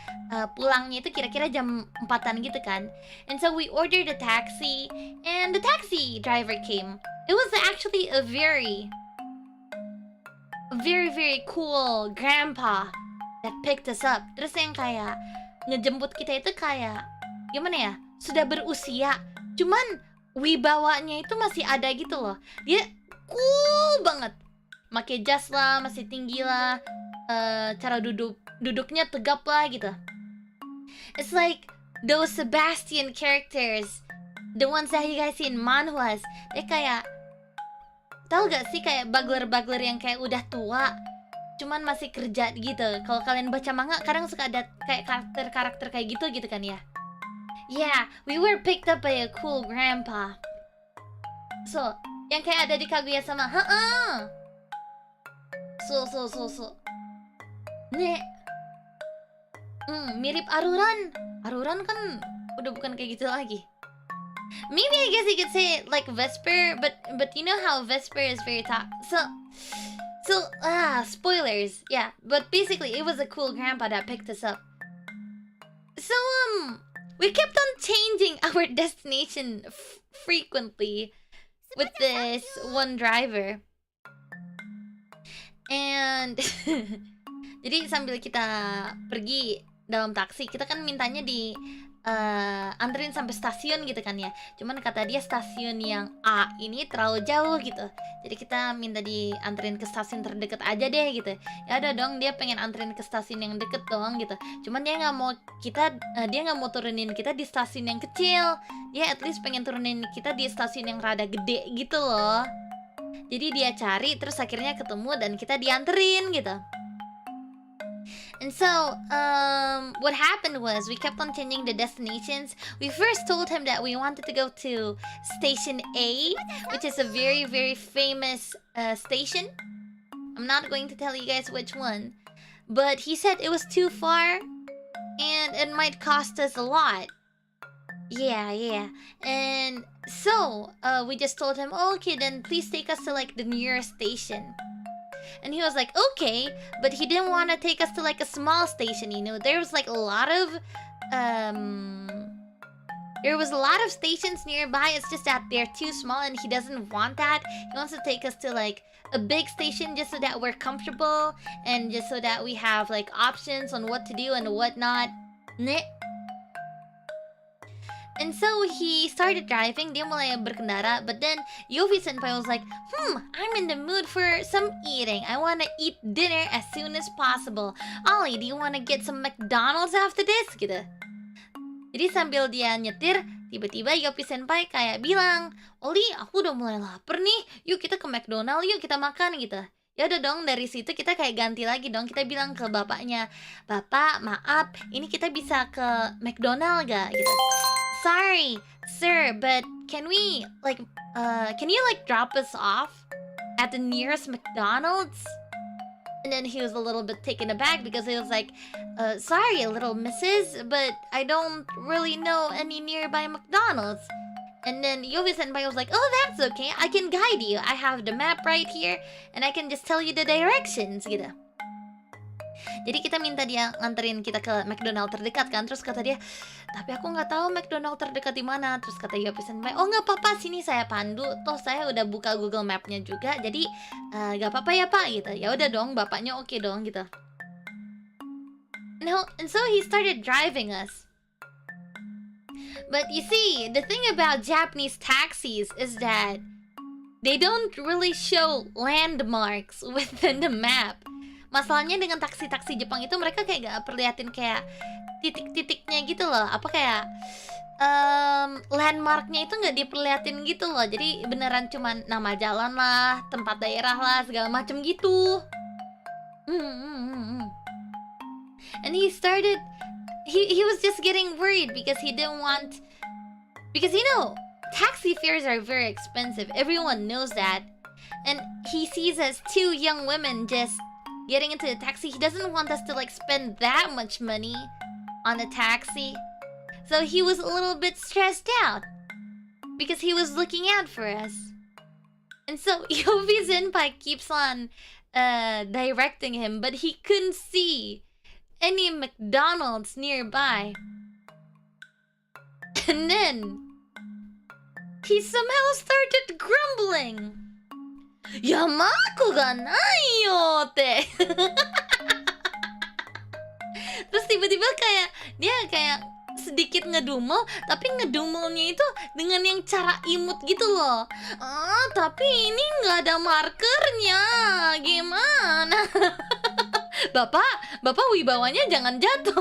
pulangnya itu kira-kira jam 4-an gitu kan. And so we ordered a taxi, and the taxi driver came. It was actually a very cool grandpa that picked us up. Terus yang kayak ngejemput kita itu kayak gimana ya? Sudah berusia, cuman wibawanya itu masih ada gitu loh. Dia cool banget. Pakai jas lah, masih tinggi lah. Cara duduknya tegap lah gitu. It's like those Sebastian characters, the ones that you guys see in manhwas. Dia kayak, tahu gak sih kayak bagler-bagler yang kayak udah tua, cuman masih kerja gitu. Kalau kalian baca manga, kadang suka ada kayak karakter-karakter kayak gitu kan ya. Yeah, we were picked up by a cool grandpa. So, yang kayak ada di Kaguya sama, So. Nih, mirip Aruran. Aruran kan udah bukan kayak gitu lagi. Maybe I guess you could say it like Vesper, but you know how Vesper is very top. So spoilers. Yeah, but basically it was a cool grandpa that picked us up. So we kept on changing our destination frequently with this one driver. And jadi sambil kita pergi dalam taksi. Kita kan mintanya di anterin sampai stasiun gitu kan ya. Cuman kata dia stasiun yang A ini terlalu jauh gitu. Jadi kita minta dianterin ke stasiun terdekat aja deh gitu. Ya udah dong, dia pengen anterin ke stasiun yang deket dong gitu. Cuman dia nggak mau dia nggak mau turunin kita di stasiun yang kecil. Dia at least pengen turunin kita di stasiun yang rada gede gitu loh. Jadi dia cari, terus akhirnya ketemu dan kita dianterin gitu. And so, what happened was we kept on changing the destinations. We first told him that we wanted to go to Station A, which is a very, very famous station. I'm not going to tell you guys which one. But he said it was too far and it might cost us a lot. Yeah. And so, we just told him, oh, okay, then please take us to like the nearest station. And he was like, okay, but he didn't want to take us to like a small station, you know. There was like a lot of stations nearby. It's just that they're too small and he doesn't want that. He wants to take us to like a big station just so that we're comfortable and just so that we have like options on what to do and what not. And so he started driving, dia mulai berkendara, but then Yofi senpai was like, I'm in the mood for some eating. I want to eat dinner as soon as possible. Ollie, do you want to get some McDonald's after this? Gitu. Jadi sambil dia nyetir, tiba-tiba Yofi senpai kayak bilang, Ollie, aku udah mulai lapar nih, yuk kita ke McDonald, yuk kita makan gitu. Ya udah dong, dari situ kita kayak ganti lagi dong. Kita bilang ke bapaknya, Bapak, maaf, ini kita bisa ke McDonald gak? Gitu. Sorry, sir, but can you drop us off at the nearest McDonald's? And then he was a little bit taken aback because he was like, sorry, little missus, but I don't really know any nearby McDonald's. And then Yofi senpai was like, oh, that's okay, I can guide you. I have the map right here, and I can just tell you the directions, gitu. Jadi kita minta dia nganterin kita ke McDonald terdekat kan. Terus kata dia, tapi aku nggak tahu McDonald terdekat di mana. Terus kata Yopi senpai, oh nggak apa-apa, sini saya pandu. Toh saya udah buka Google Map-nya juga. Jadi nggak apa-apa ya Pak gitu. Ya udah dong, bapaknya oke dong gitu. And so he started driving us. But you see, the thing about Japanese taxis is that they don't really show landmarks within the map. Masalahnya dengan taksi-taksi Jepang itu mereka kayak gak perlihatin kayak titik-titiknya gitu loh. Apa kayak landmarknya itu gak diperlihatin gitu loh. Jadi beneran cuman nama jalan lah, tempat daerah lah, segala macem gitu. And he was just getting worried because he didn't want, because you know, taxi fares are very expensive. Everyone knows that. And he sees us two young women just getting into the taxi. He doesn't want us to like spend that much money on a taxi. So he was a little bit stressed out because he was looking out for us. And so Yofi senpai keeps on directing him, but he couldn't see any McDonald's nearby. And then he somehow started grumbling. Yamaku ga nai yo te. Terus tiba-tiba kayak dia kayak sedikit ngedumel, tapi ngedumelnya itu dengan yang cara imut gitu loh. Tapi ini nggak ada markernya. Gimana? Bapak wibawanya jangan jatuh.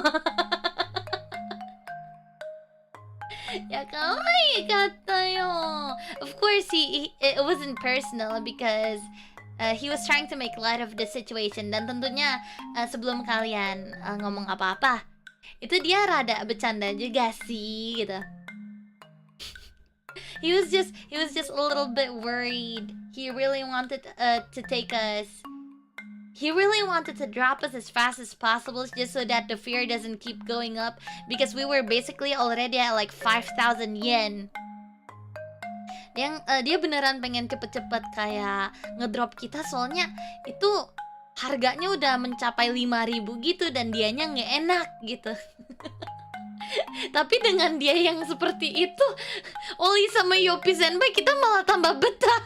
Ya kawaii kata yo. Of course it wasn't personal because he was trying to make light of the situation. Dan tentunya sebelum kalian ngomong apa-apa, itu dia rada bercanda juga sih gitu. He was just a little bit worried. He really wanted to take us. He really wanted to drop us as fast as possible just so that the fare doesn't keep going up because we were basically already at like 5,000 yen. Dia beneran pengen cepet-cepet kayak ngedrop kita soalnya itu harganya udah mencapai 5.000 gitu dan dianya nggak enak gitu. Tapi dengan dia yang seperti itu, Ollie sama Yopi senpai kita malah tambah betah.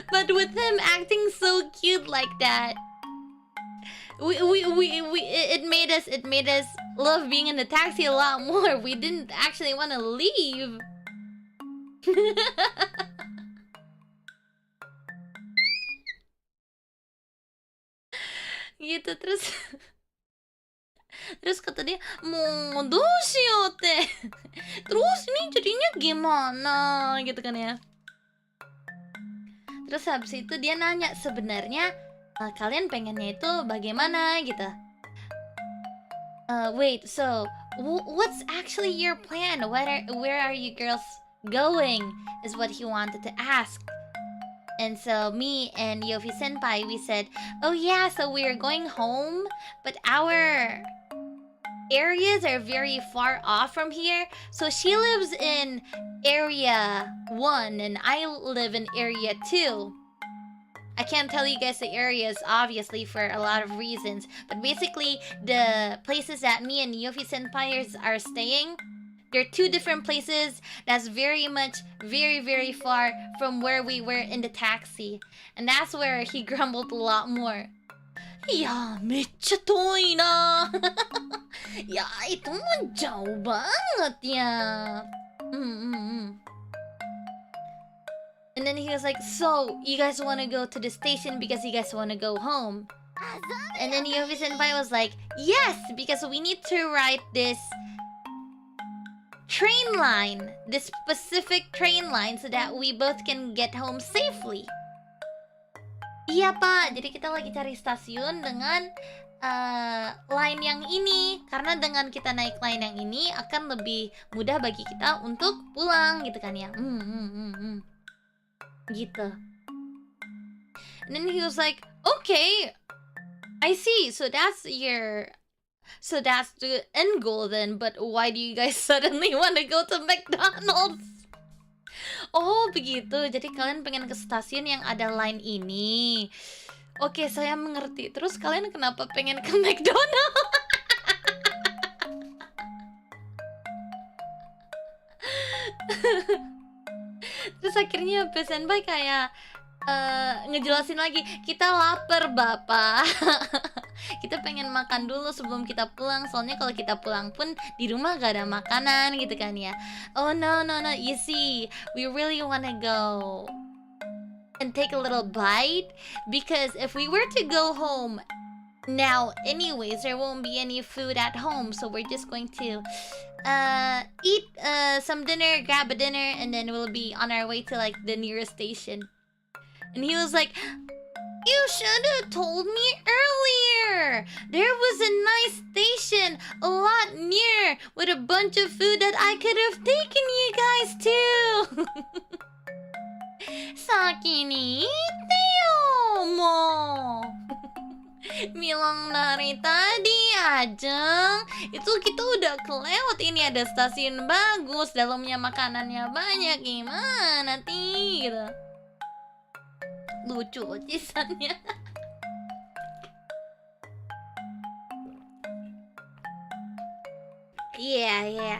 But with him acting so cute like that, it made us love being in the taxi a lot more. We didn't actually want to leave. Gitu terus terus kata dia mau te terus ini jadinya gimana gitu kan ya. Terus habis itu dia nanya sebenarnya kalian pengennya itu bagaimana gitu. Wait, so what's actually your plan? Where are you girls going? Is what he wanted to ask. And so me and Yofi Senpai, we said, oh yeah, so we're going home, but our areas are very far off from here. So she lives in area 1 and I live in area 2. I can't tell you guys the areas, obviously, for a lot of reasons. But basically, the places that me and Yofi Senpai are staying, they're 2 different places that's very much, very, very far from where we were in the taxi. And that's where he grumbled a lot more. Ya, mecha toy na. Ya, itu mah jauh banget ya. And then he was like, so, you guys want to go to the station because you guys want to go home? And then Yofi Senpai was like, yes, because we need to ride this train line, this specific train line, so that we both can get home safely. Iya pak, jadi kita lagi cari stasiun dengan line yang ini. Karena dengan kita naik line yang ini akan lebih mudah bagi kita untuk pulang gitu kan ya. Gitu. And then he was like, okay, I see, so that's the end goal then, but why do you guys suddenly want to go to McDonald's? Oh begitu, jadi kalian pengen ke stasiun yang ada line ini. Oke, saya mengerti. Terus kalian kenapa pengen ke McDonald's? Terus akhirnya Senpai kayak ngejelasin lagi, kita lapar bapak. Kita pengen makan dulu sebelum kita pulang, soalnya kalau kita pulang pun di rumah gak ada makanan gitu kan ya. Oh no, you see, we really wanna go and take a little bite, because if we were to go home now anyways, there won't be any food at home, so we're just going to eat some dinner, grab a dinner, and then we'll be on our way to like the nearest station. And he was like, you should have told me earlier. There was a nice station a lot near with a bunch of food that I could have taken you guys to. Saki ni ite yo, mo. Bilang dari tadi aja. Itu kita udah kelewat, ini ada stasiun bagus, dalamnya makanannya banyak, gimana ti gitu. Lucu cisannya. Yeah.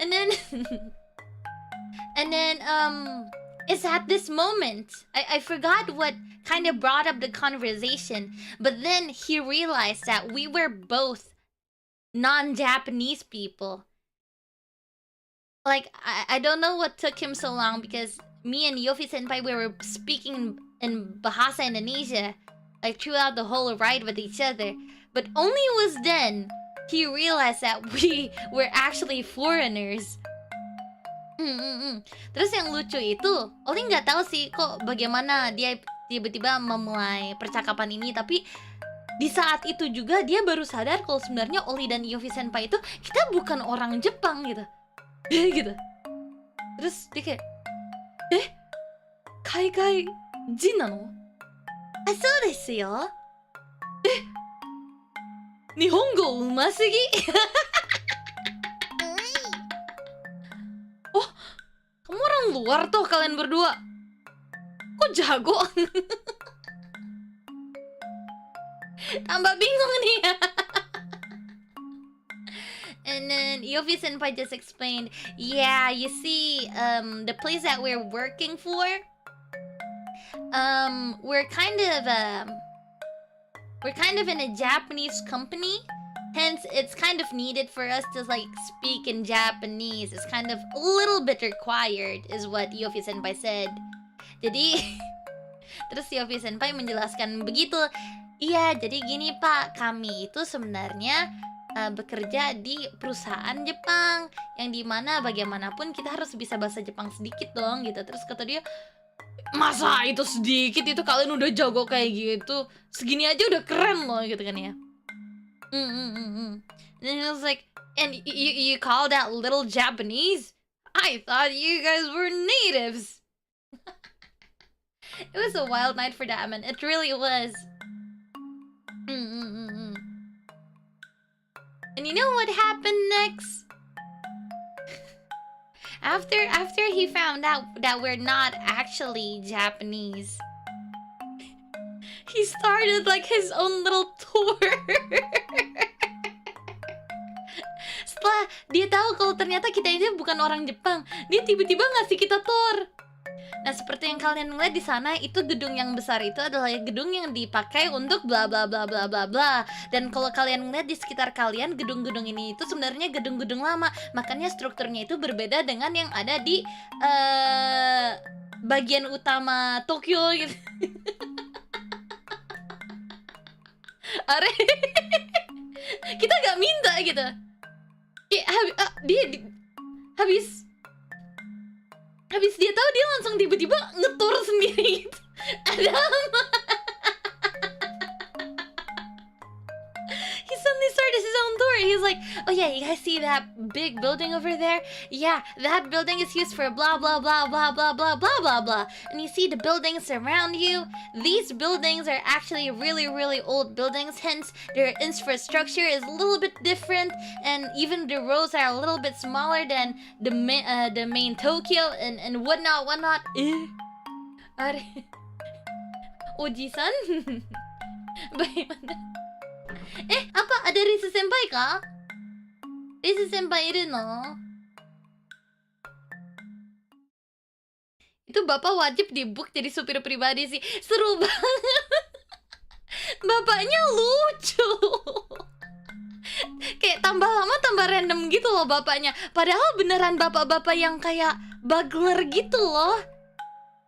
And then it's at this moment I forgot what kind of brought up the conversation, but then he realized that we were both non-Japanese people. Like I don't know what took him so long, because me and Yofi Senpai, we were speaking in Bahasa Indonesia like throughout the whole ride with each other. But only was then he realized that we were actually foreigners. Terus yang lucu itu, Ollie nggak tahu sih kok bagaimana dia tiba-tiba memulai percakapan ini, tapi di saat itu juga dia baru sadar kalau sebenarnya Ollie dan Yofi Senpai itu kita bukan orang Jepang gitu. Gitu. Terus dia kayak, Kaigai jin nano? Sou desu yo. Nihongo umasugi. Oh, kamu orang luar tuh kalian berdua. Kok jago? Tambah bingung nih. And then Yofi Senpai just explained, yeah, you see, the place that we're working for, we're kind of we're kind of in a Japanese company. Hence, it's kind of needed for us to like speak in Japanese. It's kind of a little bit required, is what Yofi Senpai said. Jadi, terus Yofi Senpai menjelaskan begitu. Iya, jadi gini Pak, kami itu sebenarnya bekerja di perusahaan Jepang, yang dimana bagaimanapun kita harus bisa bahasa Jepang sedikit dong gitu. Terus kata dia, masa itu sedikit, itu kalian udah jago kayak gitu, segini aja udah keren loh gitu kan ya. And then he was like, and you call that little Japanese? I thought you guys were natives. It was a wild night for that man. It really was. And you know what happened next? After he found out that we're not actually Japanese, he started like his own little tour. Setelah dia tahu kalau ternyata kita ini bukan orang Jepang, dia tiba-tiba ngasih kita tour. Nah, seperti yang kalian lihat di sana, itu gedung yang besar itu adalah gedung yang dipakai untuk bla bla bla bla bla bla. Dan kalau kalian lihat di sekitar kalian, gedung-gedung ini itu sebenarnya gedung-gedung lama. Makanya strukturnya itu berbeda dengan yang ada di bagian utama Tokyo gitu. Are, kita gak minta gitu. Habis dia tahu, dia langsung tiba-tiba ngetur sendiri gitu. Ada apa? He suddenly started his own tour. He's like, oh yeah, you guys see that big building over there? Yeah, that building is used for blah blah blah blah blah blah blah blah blah. And you see the buildings around you? These buildings are actually really really old buildings. Hence, their infrastructure is a little bit different, and even the roads are a little bit smaller than the main Tokyo and whatnot. Are, Oji-san? Bagaimana? Apa? Ada Risa Senpai kah? Risa Senpai iru no? Itu bapak wajib di-book jadi supir pribadi sih. Seru banget. Bapaknya lucu. Kayak tambah lama tambah random gitu loh bapaknya. Padahal beneran bapak-bapak yang kayak bugler gitu loh.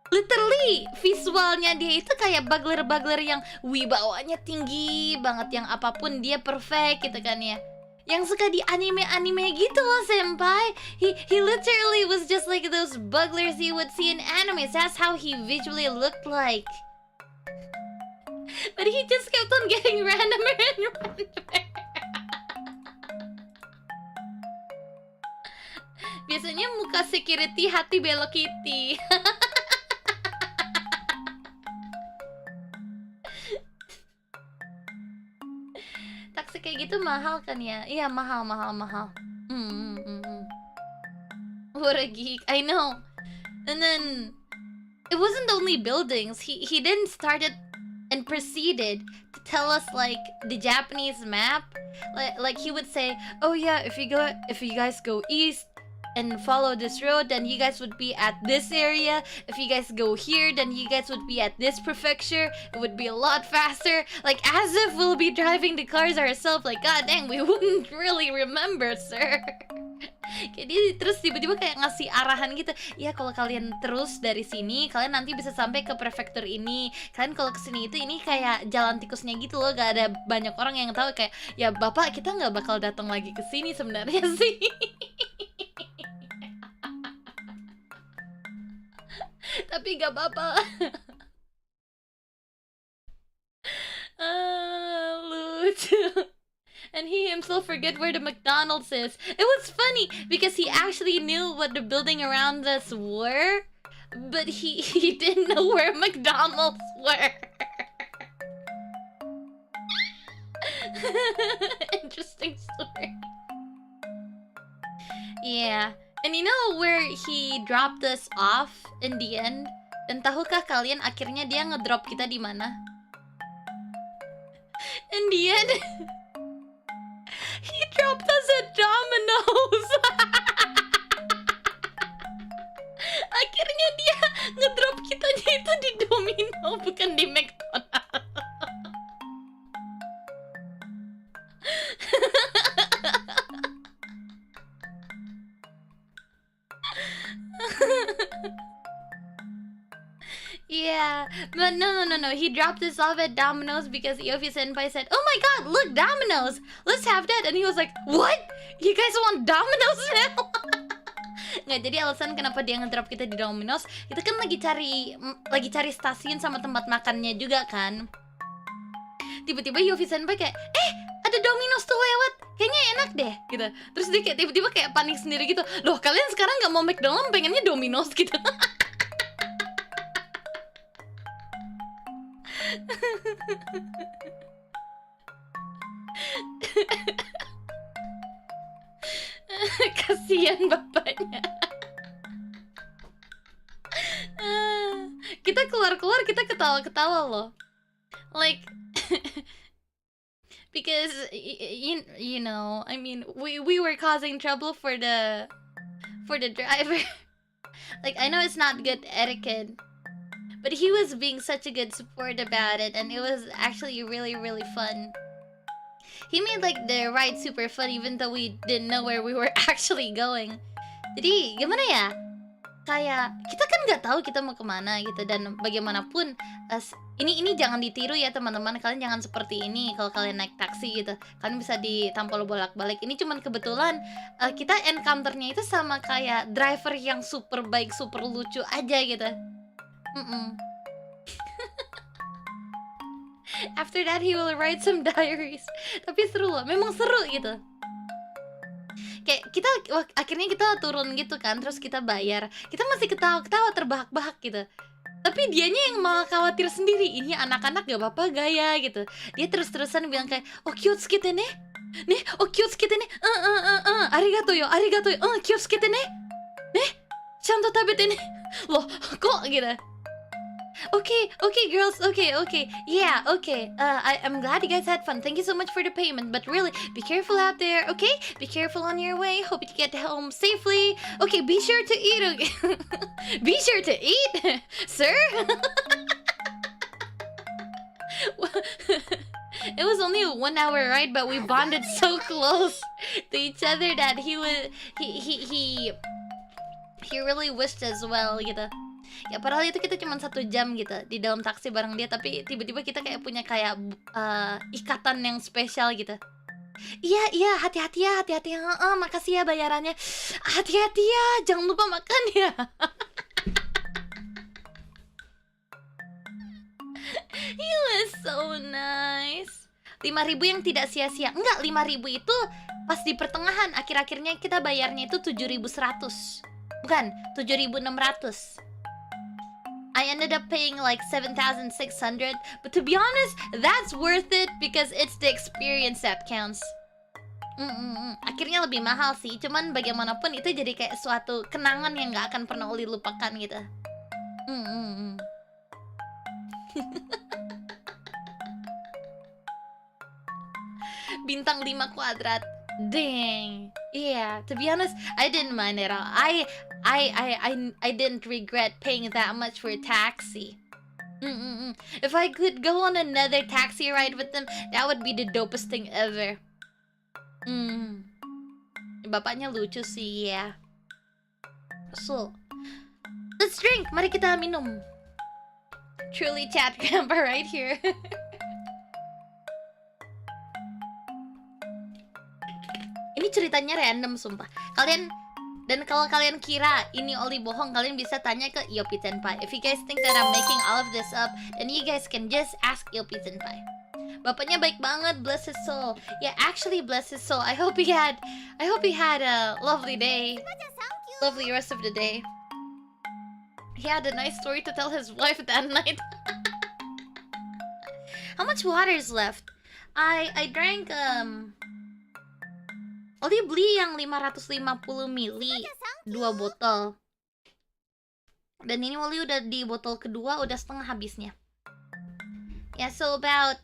Literally, visualnya dia itu kayak bugler-bugler yang wibawanya tinggi banget, yang apapun dia perfect gitu kan ya. Yang suka di anime-anime gitu loh, senpai. He literally was just like those bugglers you would see in animes. That's how he visually looked like. But he just kept on getting randomer and randomer. Biasanya muka security, hati belok Kitty. Taksi kayak gitu mahal kan ya? Iya, mahal. What a geek. I know. And then it wasn't only buildings. He then started and proceeded to tell us like the Japanese map. Like he would say, "Oh yeah, if you guys go east and follow this road, then you guys would be at this area. If you guys go here, then you guys would be at this prefecture. It would be a lot faster." Like as if we'll be driving the cars ourselves. Like, god dang, we wouldn't really remember, sir. Kayak dia terus tiba-tiba kayak ngasih arahan gitu. Ya, kalau kalian terus dari sini, kalian nanti bisa sampai ke prefektur ini. Kalian kalau kesini itu ini kayak jalan tikusnya gitu loh. Gak ada banyak orang yang tahu kayak, ya bapak kita nggak bakal datang lagi ke sini sebenarnya sih. Tapi gak apa-apa. Lucu. And he himself forget where the McDonald's is. It was funny because he actually knew what the building around us were, but he didn't know where McDonald's were. Interesting story. Yeah. And you know where he dropped us off in the end? Dan tahukah kalian akhirnya dia ngedrop kita di mana? In the end, he dropped us at Domino's. Akhirnya dia ngedrop kita itu di Domino, bukan di McDonald's. Yeah, but no. He dropped us off at Domino's because Yofi Senpai said, "Oh my God, look, Domino's. Let's have that." And he was like, "What? You guys want Domino's now?" Nggak, jadi alasan kenapa dia ngedrop kita di Domino's itu kan lagi cari stasiun sama tempat makannya juga kan. Tiba-tiba Yofi Senpai kayak, ada Domino's tuh lewat, kayaknya enak deh gitu. Terus dia kayak tiba-tiba kayak panik sendiri gitu. Loh, kalian sekarang nggak mau McDonald's, pengennya Domino's gitu. Kasihan bapaknya. Kita keluar kita ketawa-ketawa loh. Like because you know, I mean, we were causing trouble for the driver. Like, I know it's not good etiquette, but he was being such a good support about it, and it was actually really fun. He made like the ride super fun even though we didn't know where we were actually going. Jadi gimana ya? Kayak kita kan nggak tahu kita mau kemana gitu, dan bagaimanapun ini jangan ditiru ya teman-teman. Kalian jangan seperti ini kalau kalian naik taksi gitu. Kalian bisa ditampol bolak-balik. Ini cuman kebetulan kita encounter-nya itu sama kayak driver yang super baik, super lucu aja gitu. After that he will write some diaries. Tapi seru loh, memang seru gitu. Kayak akhirnya kita turun gitu kan, terus kita bayar. Kita masih ketawa-ketawa terbahak-bahak gitu. Tapi dianya yang malah khawatir sendiri. Ini anak-anak gak apa-apa gaya gitu. Dia terus-terusan bilang kayak, "Oh, kyoutsukete ne. Ne, oh kyoutsukete ne. Arigato yo, kyoutsukete ne. Ne, chanto tabete ne." Loh, kok gitu? Okay, girls. Okay. Yeah, okay. I'm glad you guys had fun. Thank you so much for the payment. But really, be careful out there, okay? Be careful on your way. Hope you get home safely. Okay, be sure to eat, okay? Be sure to eat, sir? It was only a 1 hour ride, but we bonded so close to each other that he really wished as well, gitu. Ya padahal itu kita cuma 1 jam gitu di dalam taksi bareng dia, tapi tiba-tiba kita kayak punya ikatan yang spesial gitu. Iya, hati-hati ya, makasih ya bayarannya. Hati-hati ya, jangan lupa makan ya. He was so nice. 5.000 yang tidak sia-sia. Enggak, 5.000 itu pas di pertengahan. Akhir-akhirnya kita bayarnya itu 7.100. Bukan, 7.600. I ended up paying like 7,600, but to be honest, that's worth it because it's the experience that counts. Akhirnya lebih mahal sih, cuman bagaimanapun itu jadi kayak suatu kenangan yang nggak akan pernah Oli lupakan gitu. Bintang 5 kuadrat. Dang. Yeah, to be honest, I didn't mind it all. I didn't regret paying that much for a taxi. If I could go on another taxi ride with them, that would be the dopest thing ever. Bapaknya lucu sih ya. So, let's drink. Mari kita minum. Truly chat grandpa right here. Ini ceritanya random sumpah. Dan kalau kalian kira ini Oli bohong, kalian bisa tanya ke Yopi Senpai. If you guys think that I'm making all of this up, then you guys can just ask Yopi Senpai. Bapaknya baik banget, bless his soul. Yeah, actually bless his soul. I hope he had a lovely day. Lovely rest of the day. He had a nice story to tell his wife that night. How much water is left? I drank Oli beli yang 550 mili 2 botol. Dan ini Oli udah di botol kedua, udah setengah habisnya. Yeah, so about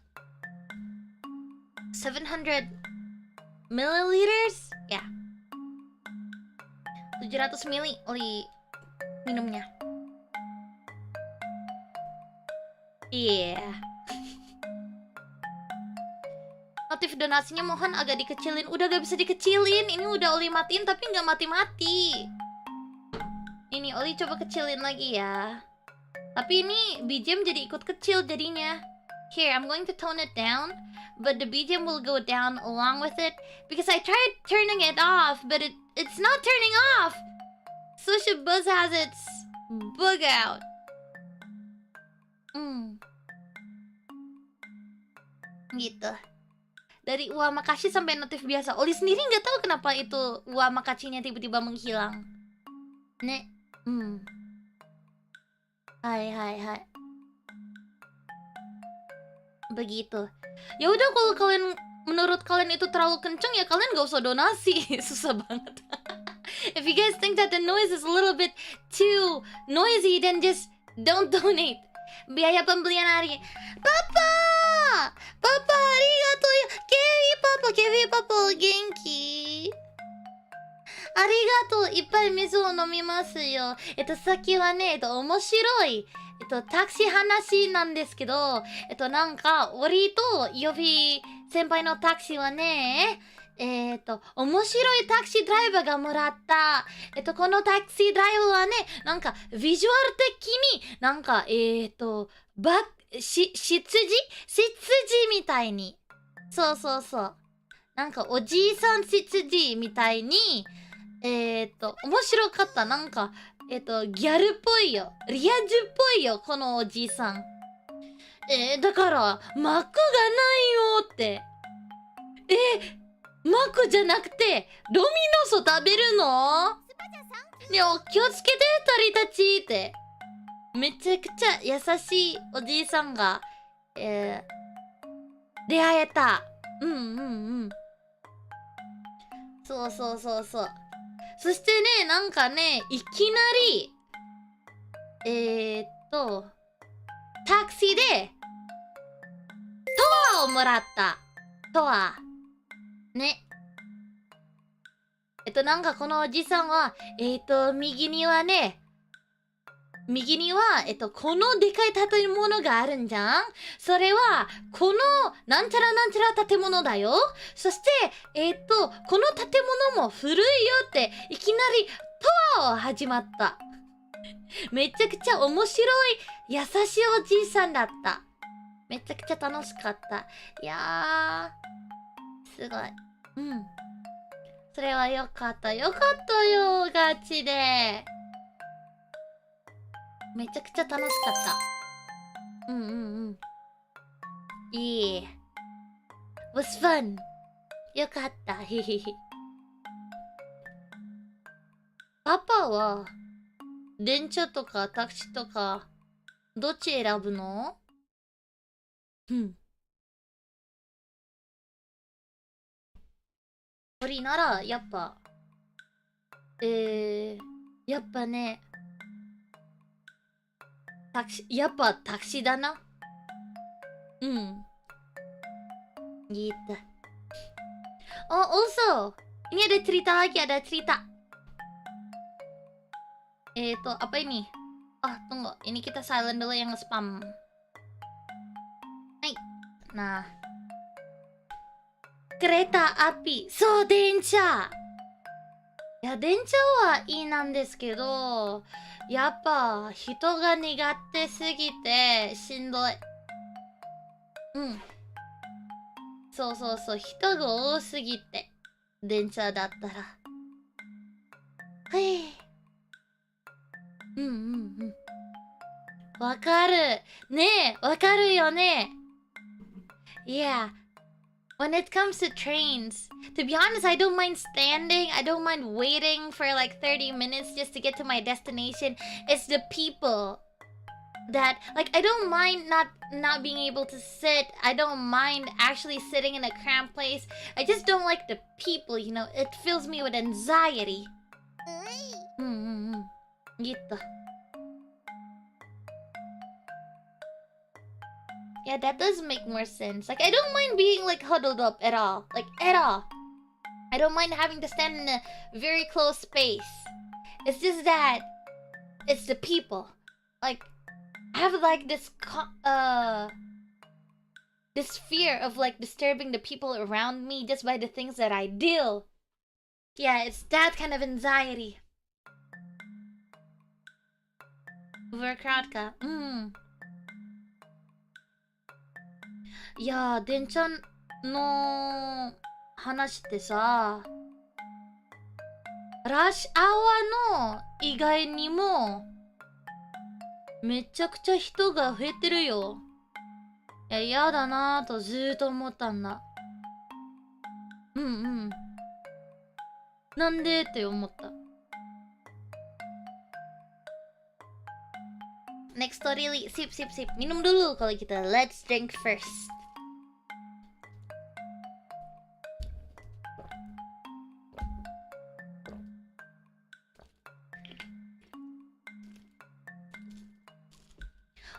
700 milliliters. Ya, 700 mili Oli minumnya. Yeah. Notif donasinya mohon agak dikecilin. Udah gak bisa dikecilin. Ini udah Oli matiin tapi nggak mati-mati. Ini Oli coba kecilin lagi ya. Tapi ini BGM jadi ikut kecil jadinya. Here, I'm going to tone it down, but the BGM will go down along with it because I tried turning it off, but it's not turning off. Sushi Buzz has its bug out. Gitu. Dari Wah Makasih sampai notif biasa. Oli sendiri nggak tahu kenapa itu Wah Makasihnya tiba-tiba menghilang. Nek. Hai. Begitu. Ya udah, kalau menurut kalian itu terlalu kenceng ya kalian nggak usah donasi. Susah banget. If you guys think that the noise is a little bit too noisy, then just don't donate. Biaya pembelian hari. Papa, arigato ya. Kevi papa, genki. Arigato, いっぱい水を飲みますよ。先はね、面白い。タクシー話なんですけど、なんか、オリとヨビ先輩のタクシーはね、面白いタクシードライバーがもらった。このタクシードライバーはね、なんか、ビジュアル的に、なんか、執事みたいに。そう。なんか、おじいさん執事みたいに、面白かった。なんか、ギャルっぽいよ。リア充っぽいよ、このおじいさん。だから、マックがないよって。マックじゃなくて、ドミノスを食べるの？ね、気をつけて、鳥たちって。めちゃくちゃ優しいおじいさんが、出会えた。そう。そしてね、なんかね、いきなり、タクシーで、トアをもらった。トア。ね。なんかこのおじさんは、右には、このでかい建物があるんじゃん？それは、この、なんちゃら建物だよ。そして、この建物も古いよって、いきなり、トアを始まった。めちゃくちゃ面白い、優しいおじいさんだった。めちゃくちゃ楽しかった。いやー、すごい。それはよかったよ、ガチで。めちゃくちゃ楽しかった。いい。was fun。よかった。へへへ。パパは、電車とかタクシーとか、どっち選ぶの？鳥なら、やっぱね、やっぱタクシーだな。Gitu. Oh, also, ini ada cerita lagi, apa ini? Tunggu, ini kita silent dulu yang nge-spam. Hai. Nah. Kereta api. So, 電車。いや、電車はいいなんですけど、やっぱ人が苦手すぎてしんどい。そう。人が多すぎて。電車だったら。はい。わかる。ねえ、わかるよね。Yeah. When it comes to trains, to be honest, I don't mind standing. I don't mind waiting for like 30 minutes just to get to my destination. It's the people that, like, I don't mind not being able to sit. I don't mind actually sitting in a cramped place. I just don't like the people, you know. It fills me with anxiety. Gitu. Yeah, that does make more sense. Like, I don't mind being, like, huddled up at all. Like, at all. I don't mind having to stand in a very close space. It's just that it's the people. Like, I have, like, this fear of, like, disturbing the people around me just by the things that I do. Yeah, it's that kind of anxiety. overcrowd か。うん。いやー、電ちゃんの話ってさ、ラッシュアワーの以外にも、めちゃくちゃ人が増えてるよ。いや、嫌だなぁとずーっと思ったんだ。うんうん。なんでって思った。Next story, sip sip sip. Minum dulu kalau kita. Let's drink first.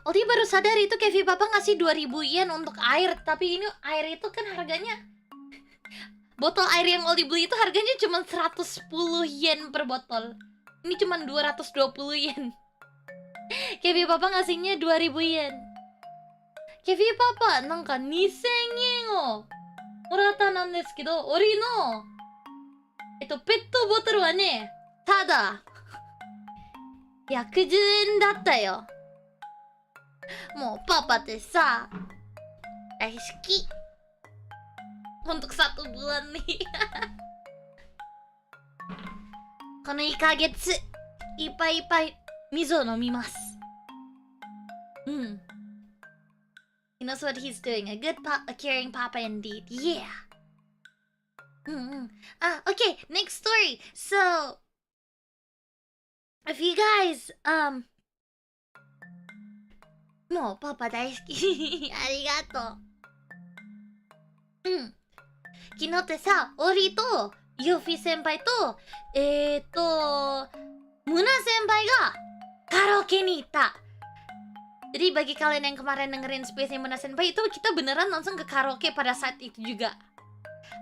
Ollie baru sadar itu Kevi Papa ngasih 2000 yen untuk air. Tapi ini air itu kan harganya, botol air yang Ollie beli itu harganya cuma 110 yen per botol. Ini cuma 220 yen. Kevi Papa ngasihnya 2000 yen. Kevi Papa なんか2000円をもらったなんですけど、Ollieのペットボトルはね、ただ110円だったよ。もうパパってさ、大好き。untuk 1 bulan nih. この1ヶ月いっぱいいっぱい水を飲みます。うん。He knows what he's doing. A good a caring papa indeed. Yeah. うんうん。あ、okay. Next story. So, if you guys, もうパパ大好き。ありがとう。うん。昨日ってさ、オリとヨフィ先輩と、ムナ先輩がカラオケに行った。Jadi bagi kalian yang kemarin dengerin space-nya Muna Senpai itu, kita beneran langsung ke karaoke pada saat itu juga.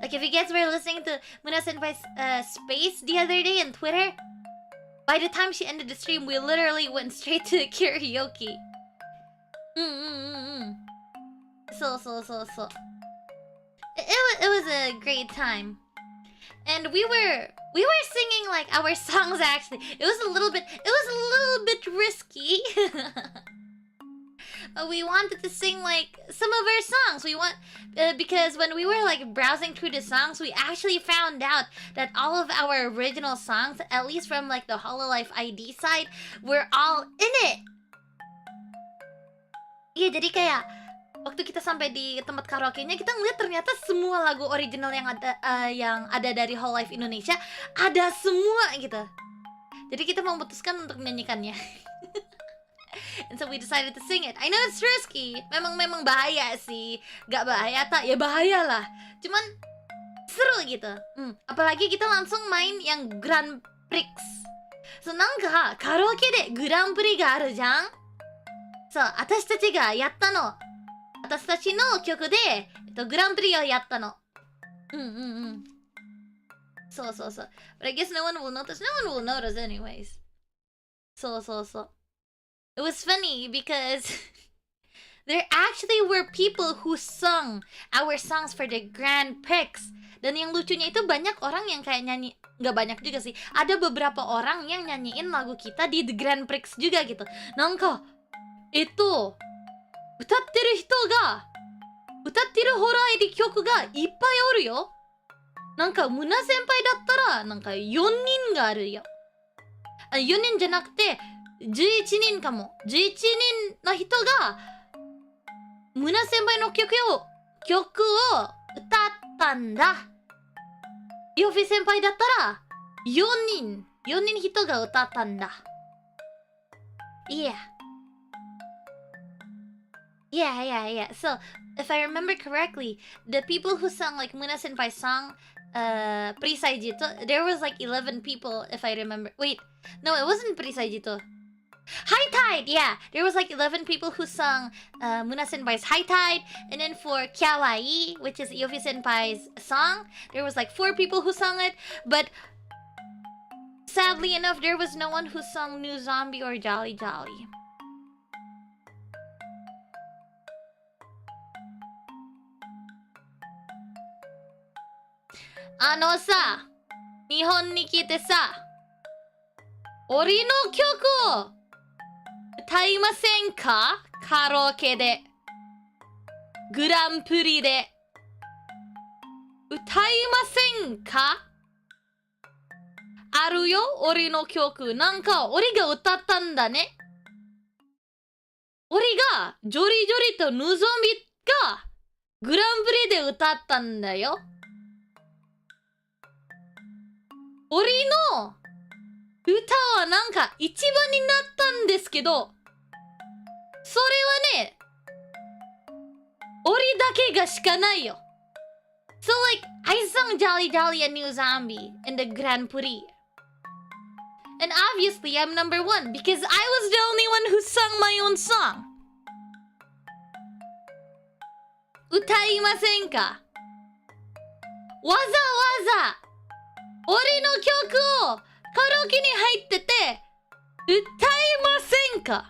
Like if you guys were listening to Muna Senpai's space the other day on Twitter, by the time she ended the stream, we literally went straight to karaoke. So. It was a great time. And we were singing like our songs actually. It was a little bit risky. But we wanted to sing like some of our songs. We want because when we were like browsing through the songs, we actually found out that all of our original songs, at least from like the Hololive ID side, were all in it. Iya, jadi kayak waktu kita sampai di tempat karaoke-nya, kita ngeliat ternyata semua lagu original yang ada dari Hololive Indonesia ada semua gitu. Jadi kita memutuskan untuk menyanyikannya. And so we decided to sing it. I know it's risky. Memang bahaya sih. Gak bahaya tak? Ya bahaya lah. Cuman seru gitu. Apalagi kita langsung main yang Grand Prix. So, なんかカラオケでグランプリがあるじゃん。そう、私たちがやったの。私たちの曲で、グランプリをやったの。そう。But I guess no one will notice. No one will notice anyways. そう。It was funny because there actually were people who sung our songs for the Grand Prix. Dan yang lucunya itu banyak orang yang kayak nyanyi, nggak banyak juga sih. Ada beberapa orang yang nyanyiin lagu kita di The Grand Prix juga gitu. Nangka, itu 歌ってる人が歌ってるホラー入り曲がいっぱいおるよ。なんかムナ先輩だったらなんか4人があるよ。4人じゃなくて11人かも。11人の人がムナ先輩の曲を歌ったんだ。ヨフィ先輩だったら4人人が歌ったんだ。Yeah. So, if I remember correctly, the people who sung like Muna Senpai's song, Prisai Jito, there was like 11 people, if I remember. Wait, no, it wasn't Prisai Jito. High Tide, yeah. There was like 11 people who sung Muna Senpai's High Tide. And then for Kawaii, which is Yofi Senpai's song, there was like 4 people who sung it. But sadly enough, there was no one who sung New Zombie or Jolly Jolly. Ano sa, 日本に来てさ、Ollieの曲を歌歌いませんか？カラオケで。グランプリで。歌いませんか？あるよ、俺の曲。なんか、俺が歌ったんだね。俺が、ジョリジョリとヌゾミが、グランプリで歌ったんだよ。俺の歌はなんか一番になったんですけど、それはね、俺だけがしかないよ。So like, I sung Jolly Jolly and New Zombie in the Grand Prix. And obviously I'm number one because I was the only one who sung my own song. 歌いませんか？わざわざ俺の曲をカラオケに入ってて歌いませんか？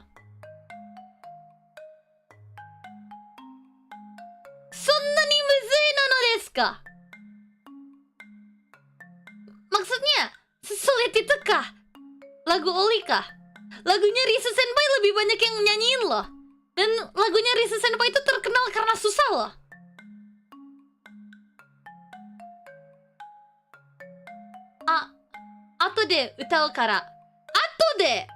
そんなにむずいなのですか？ Maksudnya sesulit itu kah? Lagu Ollie kah? Lagunya Risa Senpai lebih banyak yang nyanyiin loh. Dan lagunya Risa Senpai itu terkenal karena susah loh. Ah, 後で歌うから。後で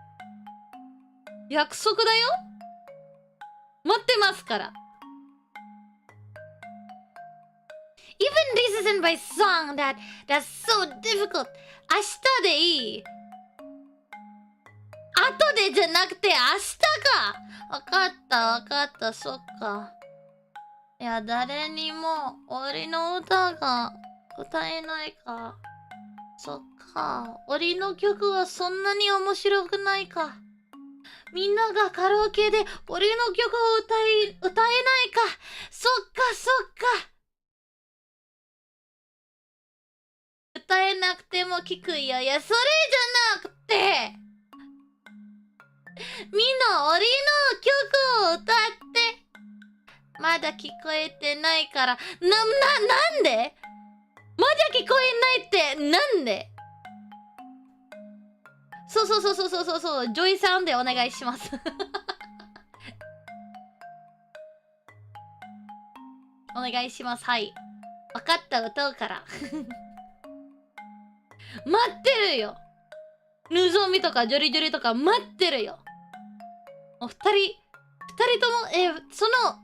約束だよ。待ってますから。Even Risa Senpai's song that's so difficult. 明日でいい。後でじゃなくて明日か。わかったわかった、そっか。いや、誰にも俺の歌が歌えないか。そっか。俺の曲はそんなに面白くないか。みんながカラオケで俺の曲を歌えないか。そっかそっか。歌えなくても聞くよ。いや、それじゃなくて、みんな俺の曲を歌って。まだ聞こえてないから。なんで？まだ聞こえないってなんで？そう、ジョイサウンでお願いします。お願いします。はい。わかった、歌うから。待ってるよ。ヌゾミとかジョリジョリとか待ってるよ。もう二人とも、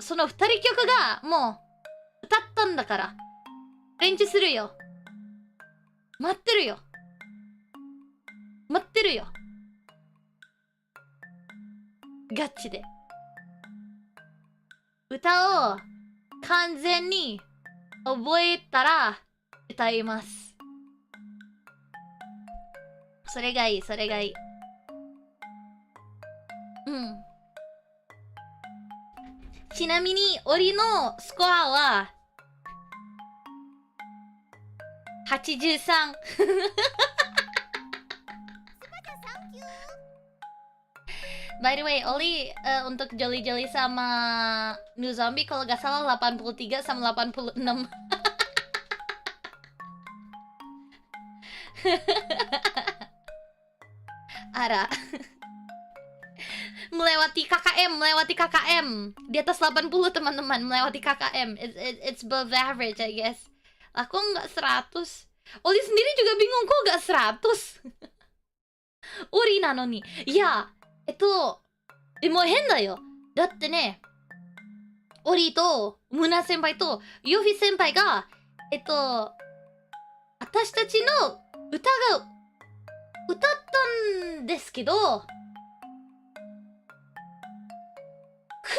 その二人曲がもう歌ったんだから。練習するよ。待ってるよ。待ってるよ。ガチで。歌を完全に覚えたら歌います。それがいい、それがいい。うん。ちなみに、オリのスコアは、83。By the way, Ollie untuk Jolly Jolly sama New Zombie kalau gak salah 83 sama 86. Ara. melewati KKM di atas 80 teman-teman, melewati KKM. It's above average, I guess. Aku nggak 100. Oli sendiri juga bingung kok nggak 100. Uri nano ni. Ya, deも変だよ。だってね、オリとムナ先輩とヨフィ先輩が私たちの歌ったんですけど、空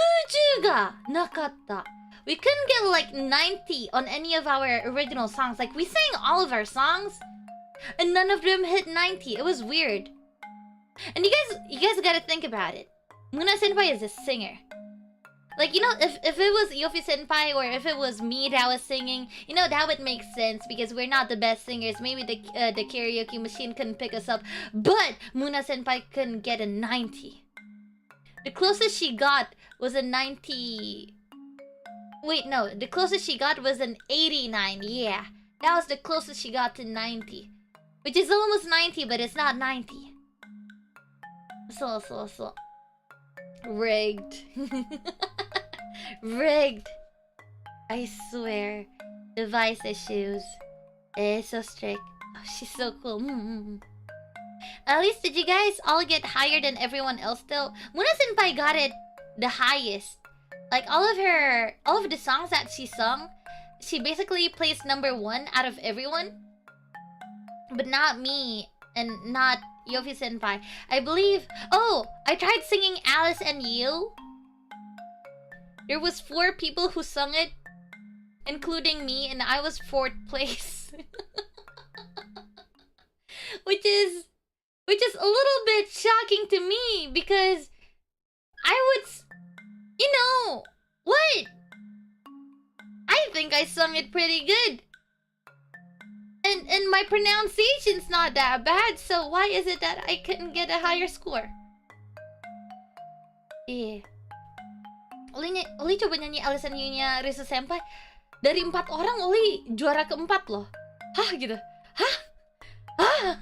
中がなかった。We couldn't get like 90 on any of our original songs. Like we sang all of our songs and none of them hit 90. It was weird. And you guys gotta think about it. Muna Senpai is a singer. Like, you know, if it was Yofi Senpai or if it was me that was singing, you know, that would make sense because we're not the best singers. Maybe the karaoke machine couldn't pick us up. But Muna Senpai couldn't get a 90. The closest she got was a 90... Wait, no. The closest she got was an 89. Yeah. That was the closest she got to 90. Which is almost 90, but it's not 90. So. Rigged. Rigged. I swear. Device issues. It's so strict. Oh, she's so cool. At least, did you guys all get higher than everyone else though? Muna Senpai got it the highest. Like all of the songs that she sung, she basically placed #1 out of everyone. But not me and not Yofi Senpai. I believe. Oh, I tried singing Alice and You. There was 4 people who sung it, including me, and I was 4th place. which is a little bit shocking to me because I would, you know, what? I think I sung it pretty good. And my pronunciation's not that bad, so why is it that I couldn't get a higher score? Oli coba nyanyi Alice and You-nya Risa Senpai. Dari 4 orang, Oli juara ke-4 loh. Hah gitu. Hah? Hah?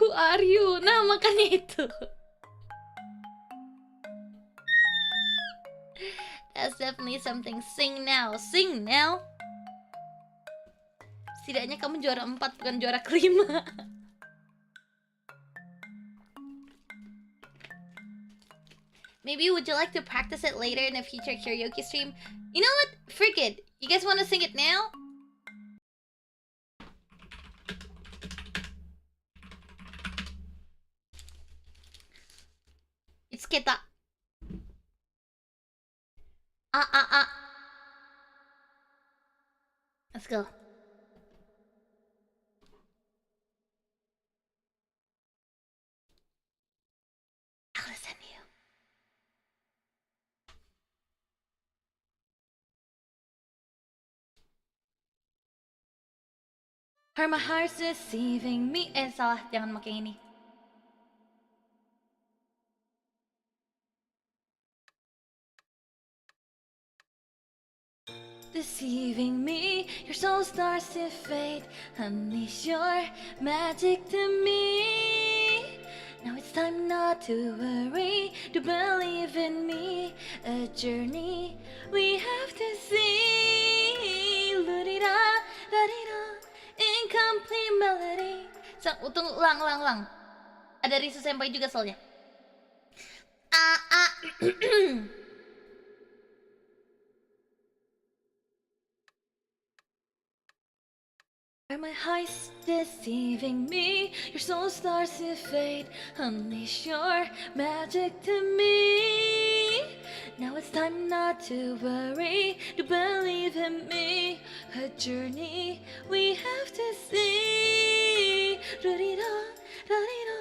Who are you? Nah, makanya itu. That's definitely something. Sing now. Sing now. Setidaknya kamu juara 4, bukan juara ke-5. Maybe would you like to practice it later in a future karaoke stream? You know what? Frick it. You guys want to sing it now? It's kita. Let's go. Alice and You. Her my heart's deceiving me. Salah, jangan pakai ini. Deceiving me, your soul starts to fade. Unleash your magic to me. Now it's time not to worry, to believe in me. A journey we have to see. Ludida, da-di-da, incomplete melody. Tunggu, ulang. Ada Risu Senpai juga soalnya. Are my highs deceiving me? Your soul starts to fade. Unleash your magic to me. Now it's time not to worry, to believe in me. A journey we have to see. Da-di-da, da-di-da,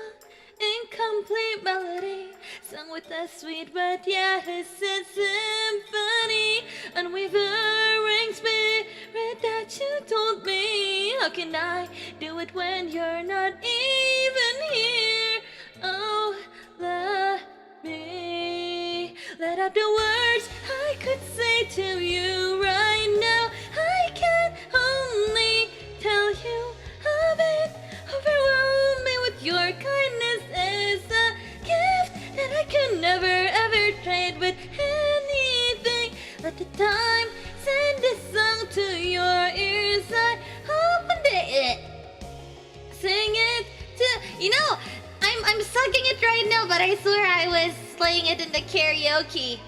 incomplete melody, sung with a sweet but yet a symphony. Unwavering spirit that you told me. How can I do it when you're not even here? Oh, let me let out the words I could say to you right now. I can only tell you of it. Overwhelm me with your kindness as a gift that I could never ever trade with anything. Let the time send this song to your ears. I opened it. Sing it to, you know, I'm sucking it right now, but I swear I was playing it in the karaoke.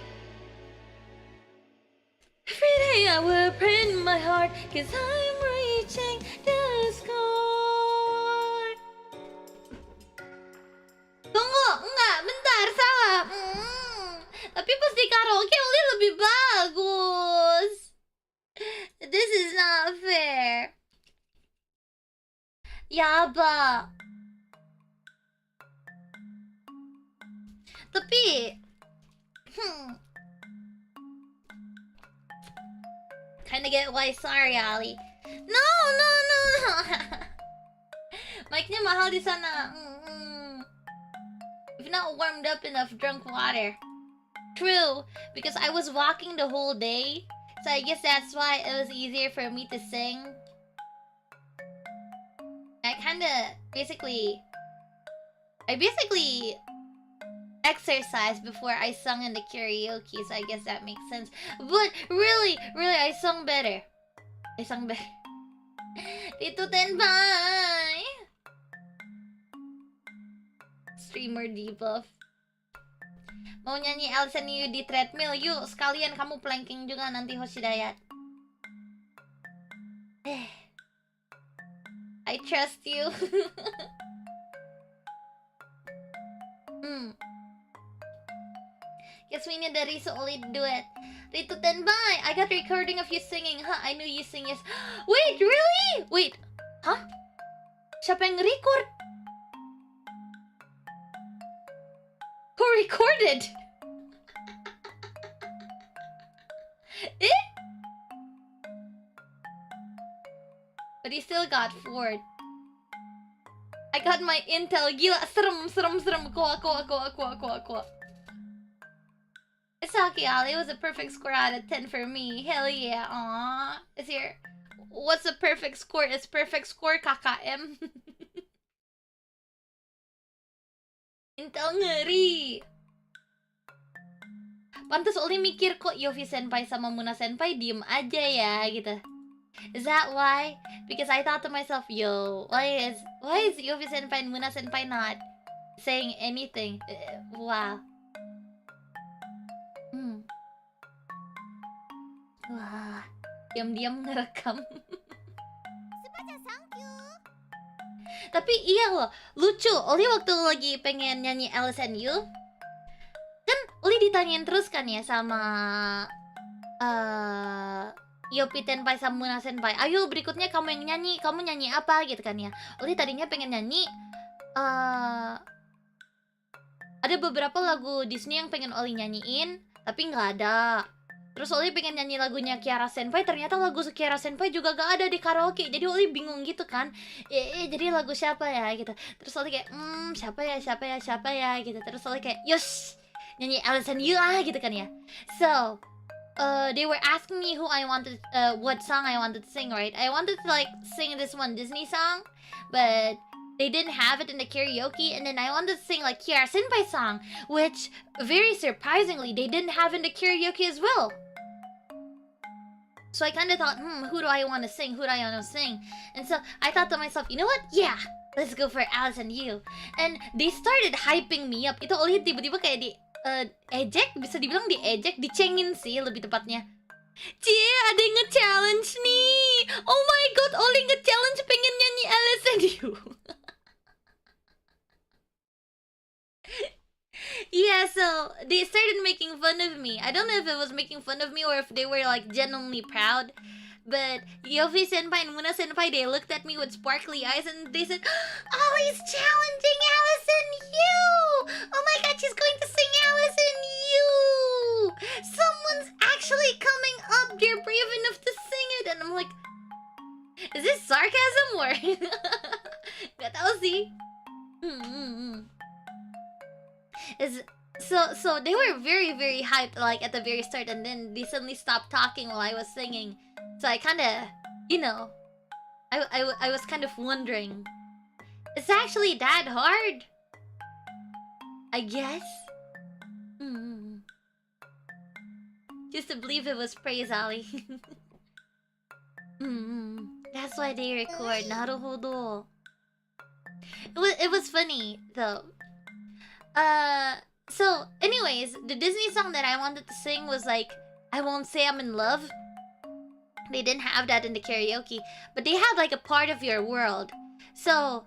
Every day I will pray in my heart, 'cause I'm reaching the score. Tunggu, enggak, bentar, salah. Tapi pas di karaoke Oli lebih bagus. This is not fair. Yaba. Tapi kinda get why. Sorry, Ali. No. Mic-nya mahal di sana. If not warmed up enough, drunk water. True, because I was walking the whole day, so I guess that's why it was easier for me to sing. I I basically exercised before I sung in the karaoke, so I guess that makes sense. But really, I sung better. Dito Tenpai! Streamer debuff. Mau nyanyi Elsa Niu di treadmill? Yuk, sekalian kamu planking juga nanti Hoshidayat. I trust you. Guess we need dari so Ollie do it. Rito Tenbai, I got recording of you singing. Huh, I knew you sing, yes. Wait, really? Wait, huh? Siapa yang record? Who recorded? Eh? But he still got Ford. I got my intel. Gila, serem. Kuah. It's okay, Ollie. It was a perfect score out of 10 for me. Hell yeah. Aww. What's a perfect score? Is perfect score KKM? Intel ngeri. Pantes Ollie mikir kok Yofi Senpai sama Muna Senpai diem aja ya gitu. Is that why? Because I thought to myself, yo, why is Yofi Senpai and Muna Senpai not saying anything? Wow. Wah, diam-diam ngerekam. Tapi iya loh, lucu. Oli waktu lagi pengen nyanyi LSNU, kan Oli ditanyain terus kan ya sama Yopi Tenpai sama Muna Senpai. Ayo berikutnya kamu yang nyanyi, kamu nyanyi apa gitu kan ya. Oli tadinya pengen nyanyi ada beberapa lagu Disney yang pengen Oli nyanyiin, tapi nggak ada. Terus Oli pengen nyanyi lagunya Kiara Senpai, ternyata lagu Kiara Senpai juga gak ada di karaoke. Jadi Oli bingung gitu kan. Jadi lagu siapa ya gitu. Terus Oli kayak, siapa ya gitu. Terus Oli kayak, yos, nyanyi Alison You lah gitu kan ya. So, they were asking me what song I wanted to sing, right? I wanted to like sing this one Disney song, but they didn't have it in the karaoke, and then I wanted to sing like Kiara Senpai song, which very surprisingly they didn't have in the karaoke as well. So I kind of thought, who do I want to sing? And so I thought to myself, you know what? Yeah, let's go for Alice and You. And they started hyping me up. Itu Ollie tiba-tiba kayak ejek, bisa dibilang diejek, dicengin sih lebih tepatnya. Cie, ada yang nge-challenge nih. Oh my god, Ollie nge-challenge pengen nyanyi Alice and You. Yeah, so they started making fun of me. I don't know if it was making fun of me or if they were like genuinely proud. But Yofi Senpai and Muna Senpai, they looked at me with sparkly eyes and they said, "Oh, he's challenging Alice and You! Oh my god, she's going to sing Alice and You! Someone's actually coming up, they're brave enough to sing it!" And I'm like, is this sarcasm or... Gak tau sih. So they were very, very hyped like at the very start, and then they suddenly stopped talking while I was singing. So I kind of, I was kind of wondering, it's actually that hard? I guess. Just to believe it was praise, Ollie. That's why they record. Naruhodo. It was funny though. So anyways, the Disney song that I wanted to sing was like, I Won't Say I'm in Love. They didn't have that in the karaoke, but they had like a Part of Your World. So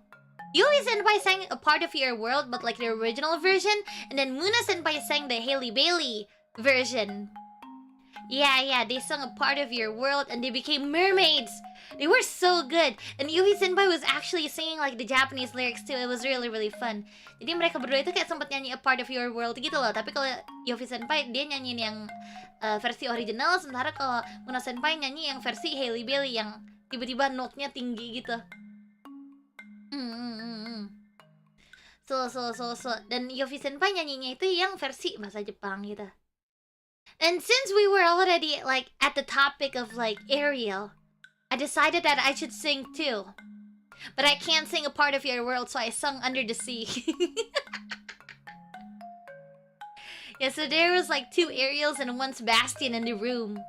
Yui Senpai sang a Part of Your World, but like the original version, and then Muna Senpai sang the Hailey Bailey version. Yeah, they sung a Part of Your World and they became mermaids. They were so good. And Yui Senpai was actually singing like the Japanese lyrics too. It was really, really fun. Jadi mereka berdua itu kayak sempat nyanyi a Part of Your World gitu loh. Tapi kalau Yui Senpai dia nyanyiin yang versi original, sementara kalau Muna Senpai nyanyi yang versi Hailey Bailey yang tiba-tiba note-nya tinggi gitu. So. Dan Yui Senpai nyanyinya itu yang versi bahasa Jepang gitu. And since we were already like at the topic of like Ariel, I decided that I should sing too. But I can't sing a part of your world, so I sung Under the Sea. Yeah, so there was like 2 Ariels and 1 Sebastian in the room.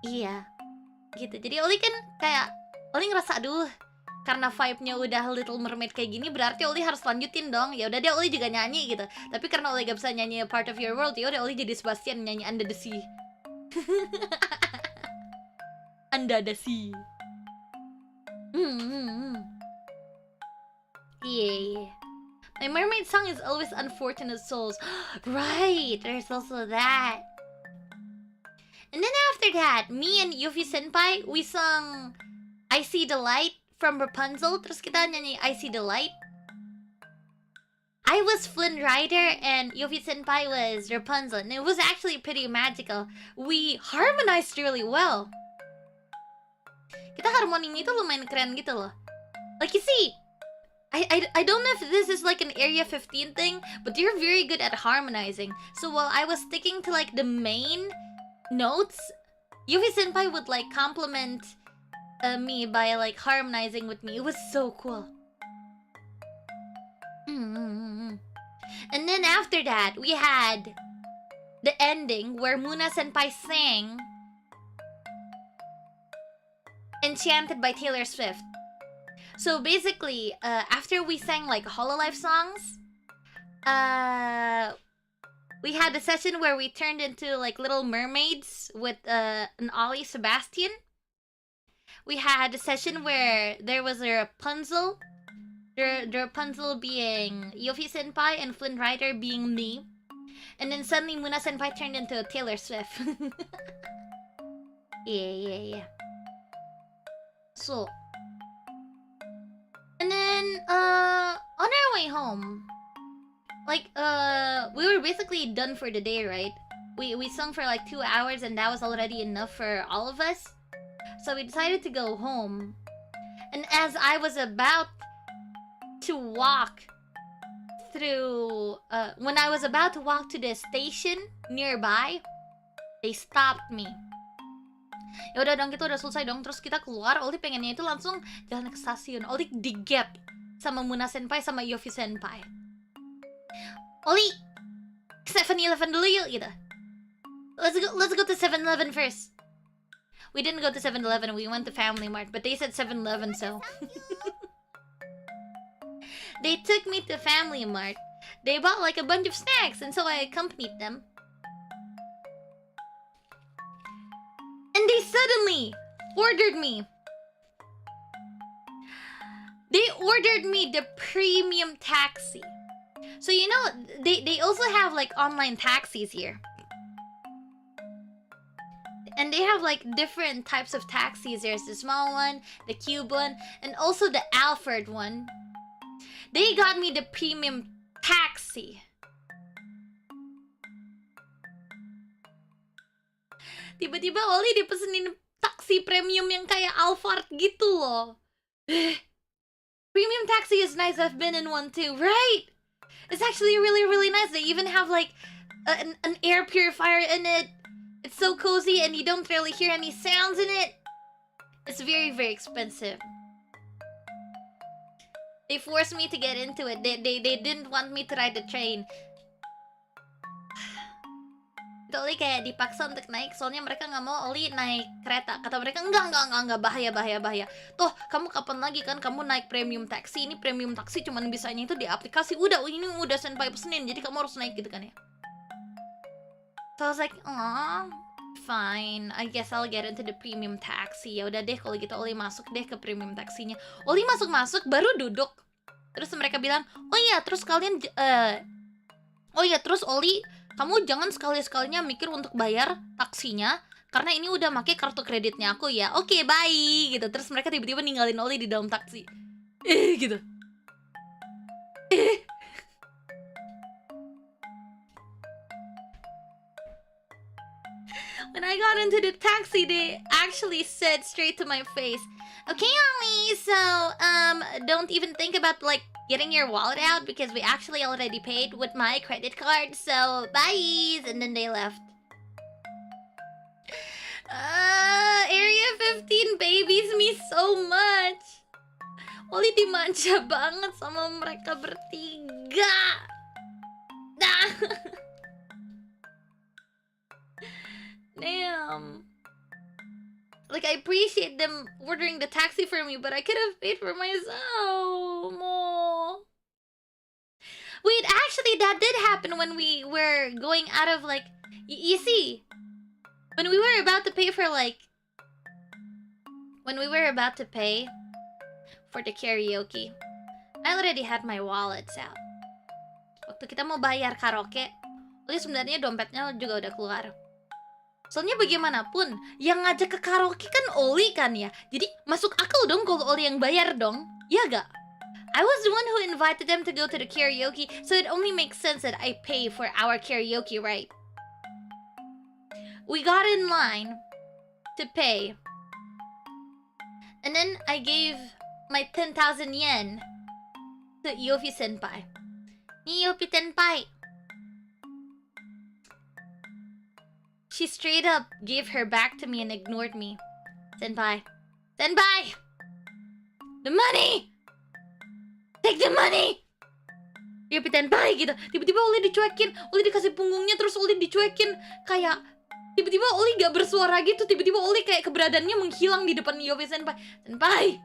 Iya. Gitu. Jadi Oli kan kayak Oli ngerasa aduh, karena vibe-nya udah Little Mermaid kayak gini, berarti Oli harus lanjutin dong. Ya udah deh Oli juga nyanyi gitu. Tapi karena Oli gak bisa nyanyi Part of Your World, ya udah Oli jadi Sebastian nyanyi Under the Sea. Under the Sea. Yeah. My mermaid song is always Unfortunate Souls. Right, there's also that. And then after that, me and Yuffie Senpai, we sung I See the Light from Rapunzel. Terus kita nyanyi I See the Light. I was Flynn Rider and Yuffie Senpai was Rapunzel. And it was actually pretty magical. We harmonized really well. Kita harmoninya itu lumayan keren gitu loh. Like you see, I don't know if this is like an Area 15 thing, but they're very good at harmonizing. So while I was sticking to like the main notes, Yuffie Senpai would like compliment me by like harmonizing with me. It was so cool. And then after that, we had the ending where Muna Senpai sang Enchanted by Taylor Swift. So basically, after we sang like Hololive songs, we had a session where we turned into like little mermaids with an Ollie Sebastian. We had a session where there was a Rapunzel, the Rapunzel being Yuffie Senpai and Flynn Rider being me. And then suddenly Muna Senpai turned into Taylor Swift. Yeah. So, and then on our way home, like we were basically done for the day, right? We sung for like 2 hours and that was already enough for all of us. So we decided to go home. And as I was about to walk through when I was about to walk to the station nearby, they stopped me. Ya udah dong, kita udah selesai dong. Terus kita keluar, Oli pengennya itu langsung jalan ke stasiun. Oli digap sama Muna Senpai sama Yuffie Senpai. Oli, ke 7-Eleven dulu yuk gitu. Let's go to 7-Eleven first. We didn't go to 7-Eleven, we went to Family Mart, but they said 7-Eleven, so they took me to Family Mart. They bought like a bunch of snacks, and so I accompanied them. And they suddenly ordered me. They ordered me the premium taxi. So you know, they also have like online taxis here. And they have like different types of taxis. There's the small one, the cube one, and also the Alfred one. They got me the premium taxi. Tiba-tiba Oli dipesenin taksi premium yang kayak Alphard gitu loh. Premium taxi is nice, I've been in one too, right? It's actually really, really nice. They even have like an air purifier in it. It's so cozy and you don't really hear any sounds in it. It's very, very expensive. They forced me to get into it. They didn't want me to ride the train. Oli kayak dipaksa untuk naik, soalnya mereka nggak mau Oli naik kereta. Kata mereka enggak, bahaya. Toh kamu kapan lagi kan kamu naik premium taxi? Ini premium taxi cuman bisanya itu di aplikasi. Ini udah Senpai pesenin, jadi kamu harus naik gitu kan ya. So I was like, fine, I guess I'll get into the premium taxi. Ya udah deh kalau gitu Oli masuk deh ke premium taksinya. Oli masuk baru duduk. Terus mereka bilang, oh iya terus Oli, kamu jangan sekali-sekalinya mikir untuk bayar taksinya karena ini udah pakai kartu kreditnya aku ya. Oke, bye gitu. Terus mereka tiba-tiba ninggalin Oli di dalam taksi. Gitu. When I got into the taxi, they actually said straight to my face, "Okay, Ollie, so don't even think about like getting your wallet out because we actually already paid with my credit card, so bye." And then they left. Area 15 babies me so much. Oli dimanja banget sama mereka bertiga. Nah. Damn. Like, I appreciate them ordering the taxi for me, but I could have paid for myself more. Wait, actually, that did happen when we were going out of, like... You see, when we were about to pay for, like... When we were about to pay for the karaoke, I already had my wallets out. Waktu kita mau bayar karaoke, sebenarnya dompetnya juga udah keluar. Soalnya bagaimanapun, yang ngajak ke karaoke kan Oli kan ya. Jadi masuk akal dong kalau Oli yang bayar dong. Ya gak? I was the one who invited them to go to the karaoke, so it only makes sense that I pay for our karaoke, right? We got in line to pay. And then I gave my 10,000 yen to Yofi senpai. Ni Yofi senpai. She straight up gave her back to me and ignored me. Senpai. Senpai! The money! Take the money! Yopi senpai gitu. Tiba-tiba Oli dicuekin. Oli dikasih punggungnya terus Oli dicuekin. Kayak tiba-tiba Oli gak bersuara gitu. Tiba-tiba Oli kayak keberadaannya menghilang di depan Yopi senpai. Senpai!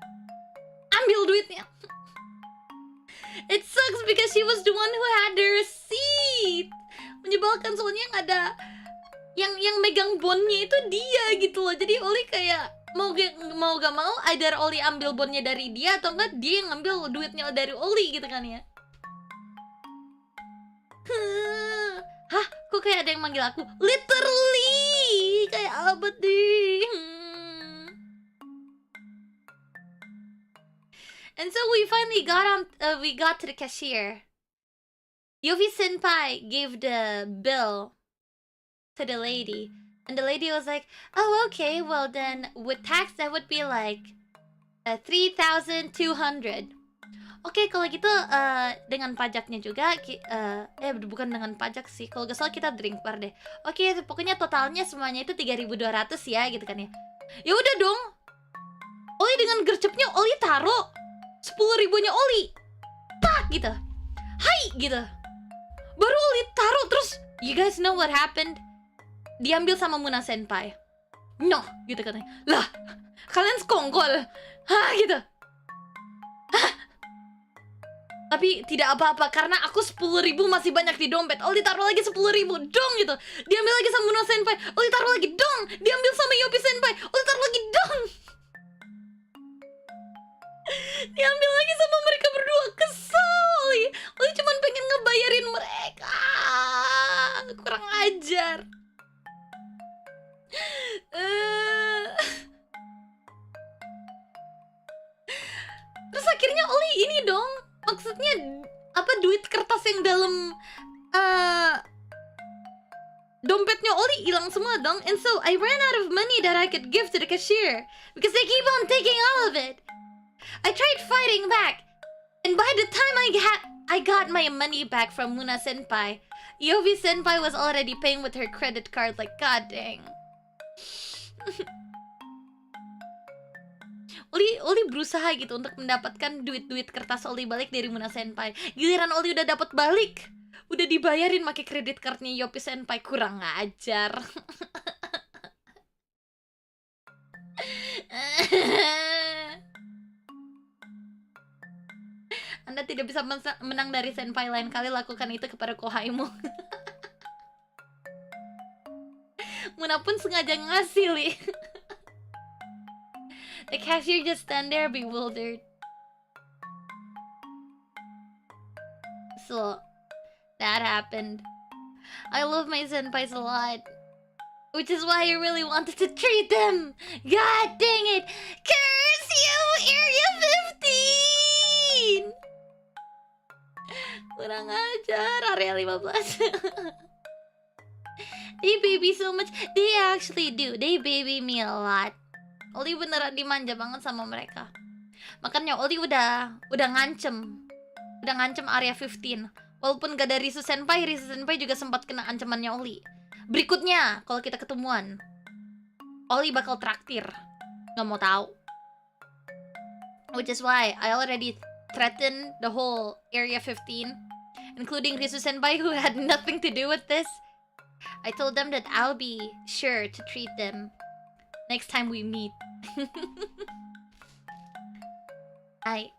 Ambil duitnya. It sucks because she was the one who had the receipt. Menyebalkan soalnya yang ada yang megang bonnya itu dia gitu loh. Jadi Oli kayak mau gak mau either Oli ambil bonnya dari dia atau enggak dia yang ngambil duitnya dari Oli gitu kan ya. Hah, kok kayak ada yang manggil aku? Literally kayak apa deh. And so we finally got to the cashier. Yofi senpai gave the bill to the lady, and the lady was like, "Oh, okay. Well then, with tax that would be like 3,200." Oke, kalau gitu dengan pajaknya juga, bukan dengan pajak sih. Kalau gak salah kita drink bar deh. Oke, pokoknya totalnya semuanya itu 3.200 ya, gitu kan ya. Ya udah dong. Oli dengan gercepnya Oli taruh 10.000-nya Oli. Pak gitu. Hai gitu. Baru Oli taruh terus, you guys know what happened? Diambil sama Muna senpai. No, gitu katanya. Lah, kalian sekongkol. Hah, gitu. Hah. Tapi tidak apa-apa karena aku 10.000 masih banyak di dompet. Oli taruh lagi 10.000 dong gitu. Diambil lagi sama Muna senpai. Oli taruh lagi dong. Diambil sama Yopi senpai. Oli taruh lagi dong. Diambil lagi sama mereka berdua. Kesel. Oli cuma pengen ngebayarin mereka. Kurang ajar. Terus akhirnya Oli ini dong, maksudnya apa, duit kertas yang dalam dompetnya Oli hilang semua dong. And so I ran out of money that I could give to the cashier because they keep on taking all of it. I tried fighting back, and by the time I got my money back from Muna senpai, Yofi senpai was already paying with her credit card. Like, god dang. Oli berusaha gitu untuk mendapatkan duit kertas Oli balik dari Muna senpai. Giliran Oli udah dapat balik, udah dibayarin pakai kredit cardnya Yopi senpai. Kurang ajar. Anda tidak bisa menang dari senpai, lain kali lakukan itu kepada kohaimu. Muna pun sengaja ngasih, Li. The cashier just stand there bewildered. So, that happened. I love my senpais a lot, which is why I really wanted to treat them. God dang it! Curse you, Area 15! Kurang ajar, Area 15. They baby so much. They actually do. They baby me a lot. Oli beneran dimanja banget sama mereka. Makanya Oli udah ngancem. Udah ngancem Area 15. Walaupun gak ada Risu senpai juga sempat kena ancamannya Oli. Berikutnya, kalau kita ketemuan, Oli bakal traktir. Gak mau tahu. Which is why I already threatened the whole Area 15, including Risu Senpai, who had nothing to do with this. I told them that I'll be sure to treat them next time we meet. Ay,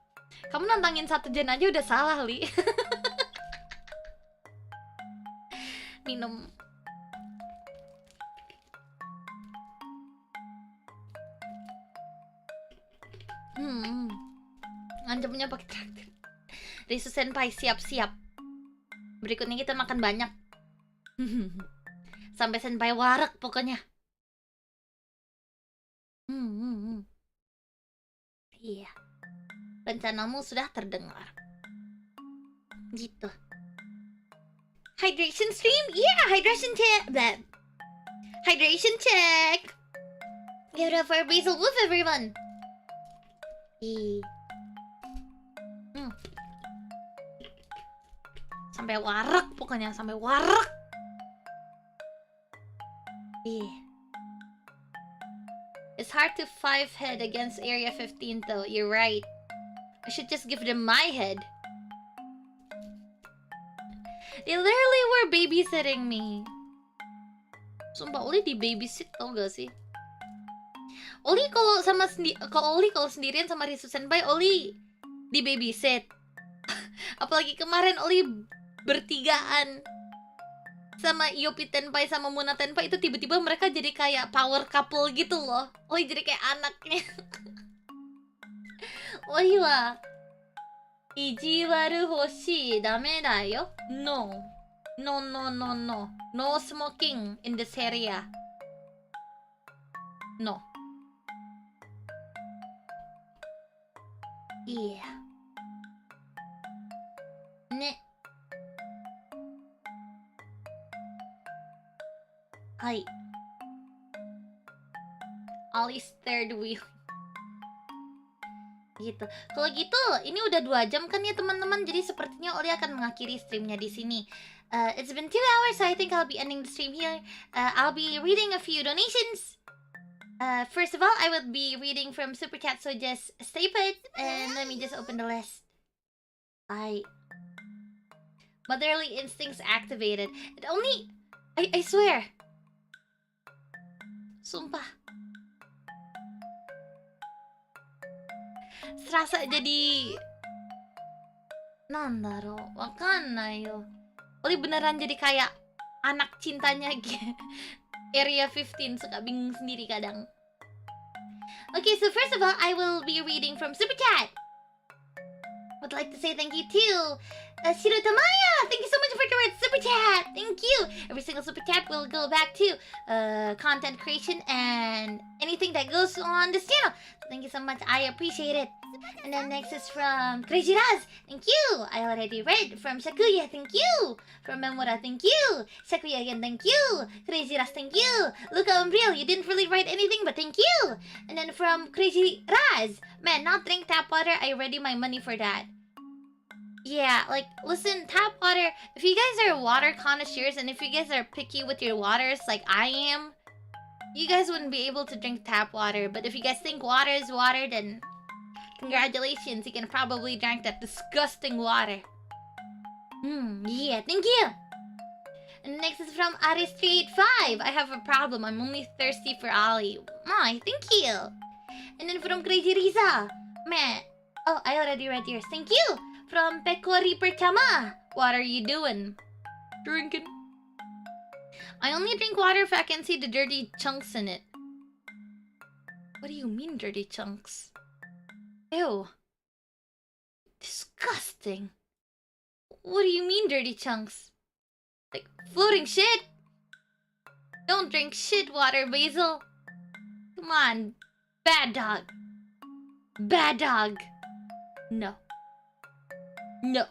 kamu nantangin 1 gen aja udah salah, Li. Minum. Ngancamnya pakai traktir. Risu Senpai, siap-siap. Berikutnya kita makan banyak. Sampai Senpai warak pokoknya. Iya. Rencanamu sudah terdengar. Gitu. Hydration stream? Yeah, hydration check. Hydration check. Give it up for Basil Wolf, everyone. Sampai warak pokoknya, sampai warak. It's hard to 5-head against Area 15 though, you're right. I should just give them my head. They literally were babysitting me. Sumpah, Ollie di babysit tau gak sih? Ollie kalau sendirian sama Risu Senpai, Ollie di babysit. Apalagi kemarin Ollie bertigaan sama Yopi Tenpai sama Muna Tenpai, itu tiba-tiba mereka jadi kayak power couple gitu loh. Ollie jadi kayak anaknya. Ollie wa ijiwaru hoshi dame da yo. No. No, no, no, no. No smoking in this area. No. Iya. Ne. Hai. Ollie's third wheel. Gitu. Kalau gitu, ini udah 2 jam kan ya teman-teman. Jadi sepertinya Ollie akan mengakhiri streamnya di sini. It's been 2 hours, so I think I'll be ending the stream here. I'll be reading a few donations. First of all, I will be reading from Super Chat, so just stay put. And let me just open the list. Motherly instincts activated. It only... I swear. Sumpah. Serasa jadi... Nandaro, wakannai yo. Ollie beneran jadi kayak anak cintanya Area 15, suka bingung sendiri kadang. Okay, so first of all, I will be reading from Super Chat. Would like to say thank you to Shiro Tamaya. Thank you so much for the red Super Chat. Thank you. Every single Super Chat will go back to content creation and anything that goes on this channel. So thank you so much. I appreciate it. And then next is from Crazy Raz. Thank you. I already read from Shakuya. Thank you. From Memora. Thank you. Shakuya again. Thank you. Crazy Raz. Thank you. Luca Umbriel. You didn't really write anything, but thank you. And then from Crazy Raz. Man, not drink tap water. I ready my money for that. Yeah, like, listen, tap water. If you guys are water connoisseurs and if you guys are picky with your waters like I am, you guys wouldn't be able to drink tap water. But if you guys think water is water, then congratulations, you can probably drink that disgusting water. Yeah, thank you. And next is from Ari385. I have a problem. I'm only thirsty for Ollie. My, thank you. And then from Crazy Riza. Meh. Oh, I already read yours. Thank you. From Pekori Pertama. What are you doing? Drinking. I only drink water if I can see the dirty chunks in it. What do you mean, dirty chunks? Ew. Disgusting. What do you mean, dirty chunks? Like, floating shit? Don't drink shit water, Basil. Come on. Bad dog. Bad dog. No. No.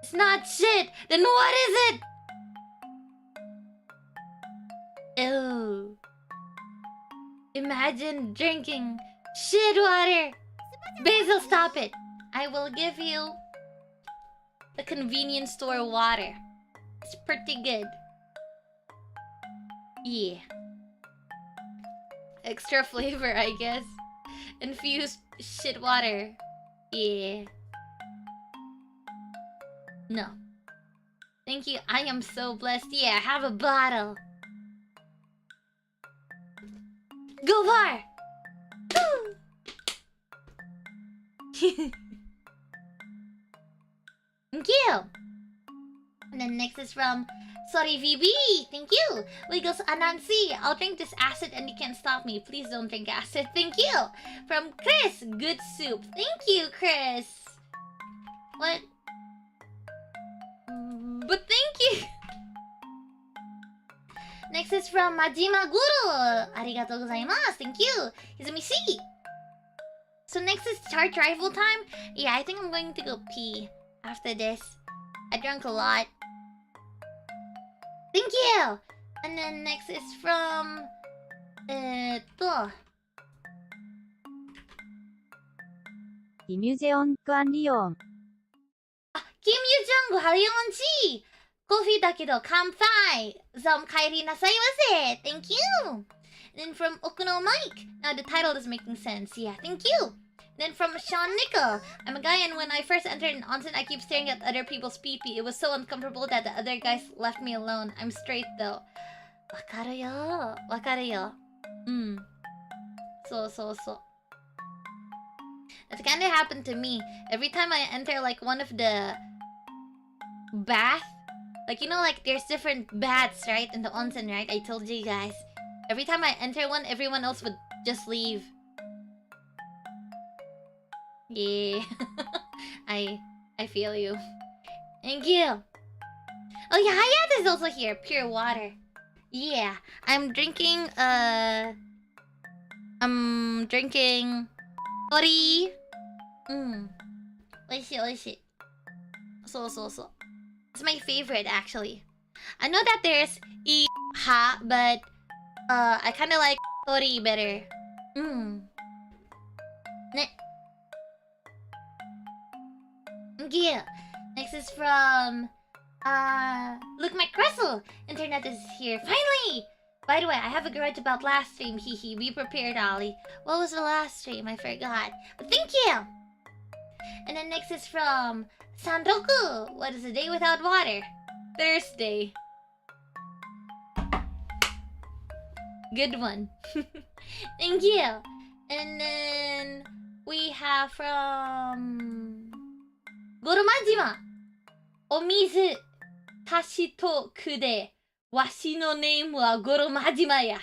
It's not shit. Then what is it? Ew. Imagine drinking shit water. Basil, stop it. I will give you the convenience store water. It's pretty good. Yeah. Extra flavor, I guess. Infused shit water. Yeah. No. Thank you. I am so blessed. Yeah, have a bottle. Go far! Thank you. And then next is from Sorry VB. Thank you. Wiggles Anansi. I'll drink this acid and you can't stop me. Please don't drink acid. Thank you. From Chris. Good soup. Thank you, Chris. What? But thank you. Next is from Majima Guru. Arigatou gozaimasu. Thank you. Izumi C. So next is charge rifle time. Yeah, I think I'm going to go pee after this. I drank a lot. Thank you. And then next is from 김유재온 관리용. Kim Yu-jung Halion-chi. Coffee だけど乾杯. Some kairi nasaimasu. Thank you. And then from Okuno Mike. Now the title is making sense. Yeah, thank you. Then from Sean Nickel. I'm a guy and when I first entered an onsen, I keep staring at other people's pee-pee. It was so uncomfortable that the other guys left me alone. I'm straight though. Wakaru yo. Wakaru yo. So. That's kind of happened to me. Every time I enter like one of the bath, like you know, like there's different baths, right, in the onsen, right? I told you guys. Every time I enter one, everyone else would just leave. Yeah. I feel you. Thank you. Oh yeah, Hayat is also here. Pure water. Yeah, I'm drinking Ori. Oishi. So. It's my favorite actually. I know that there's ha, but I kind of like Ori better. Yeah. Next is from Look My Crystal. Internet is here. Finally! By the way, I have a grudge about last stream. Hehe. Be prepared, Ollie. What was the last stream? I forgot. But thank you! And then next is from Sandoku. What is a day without water? Thursday. Good one. Thank you. And then we have from Goromajima. Omizu tashi to kude. Washi no name wa Goromajima ya.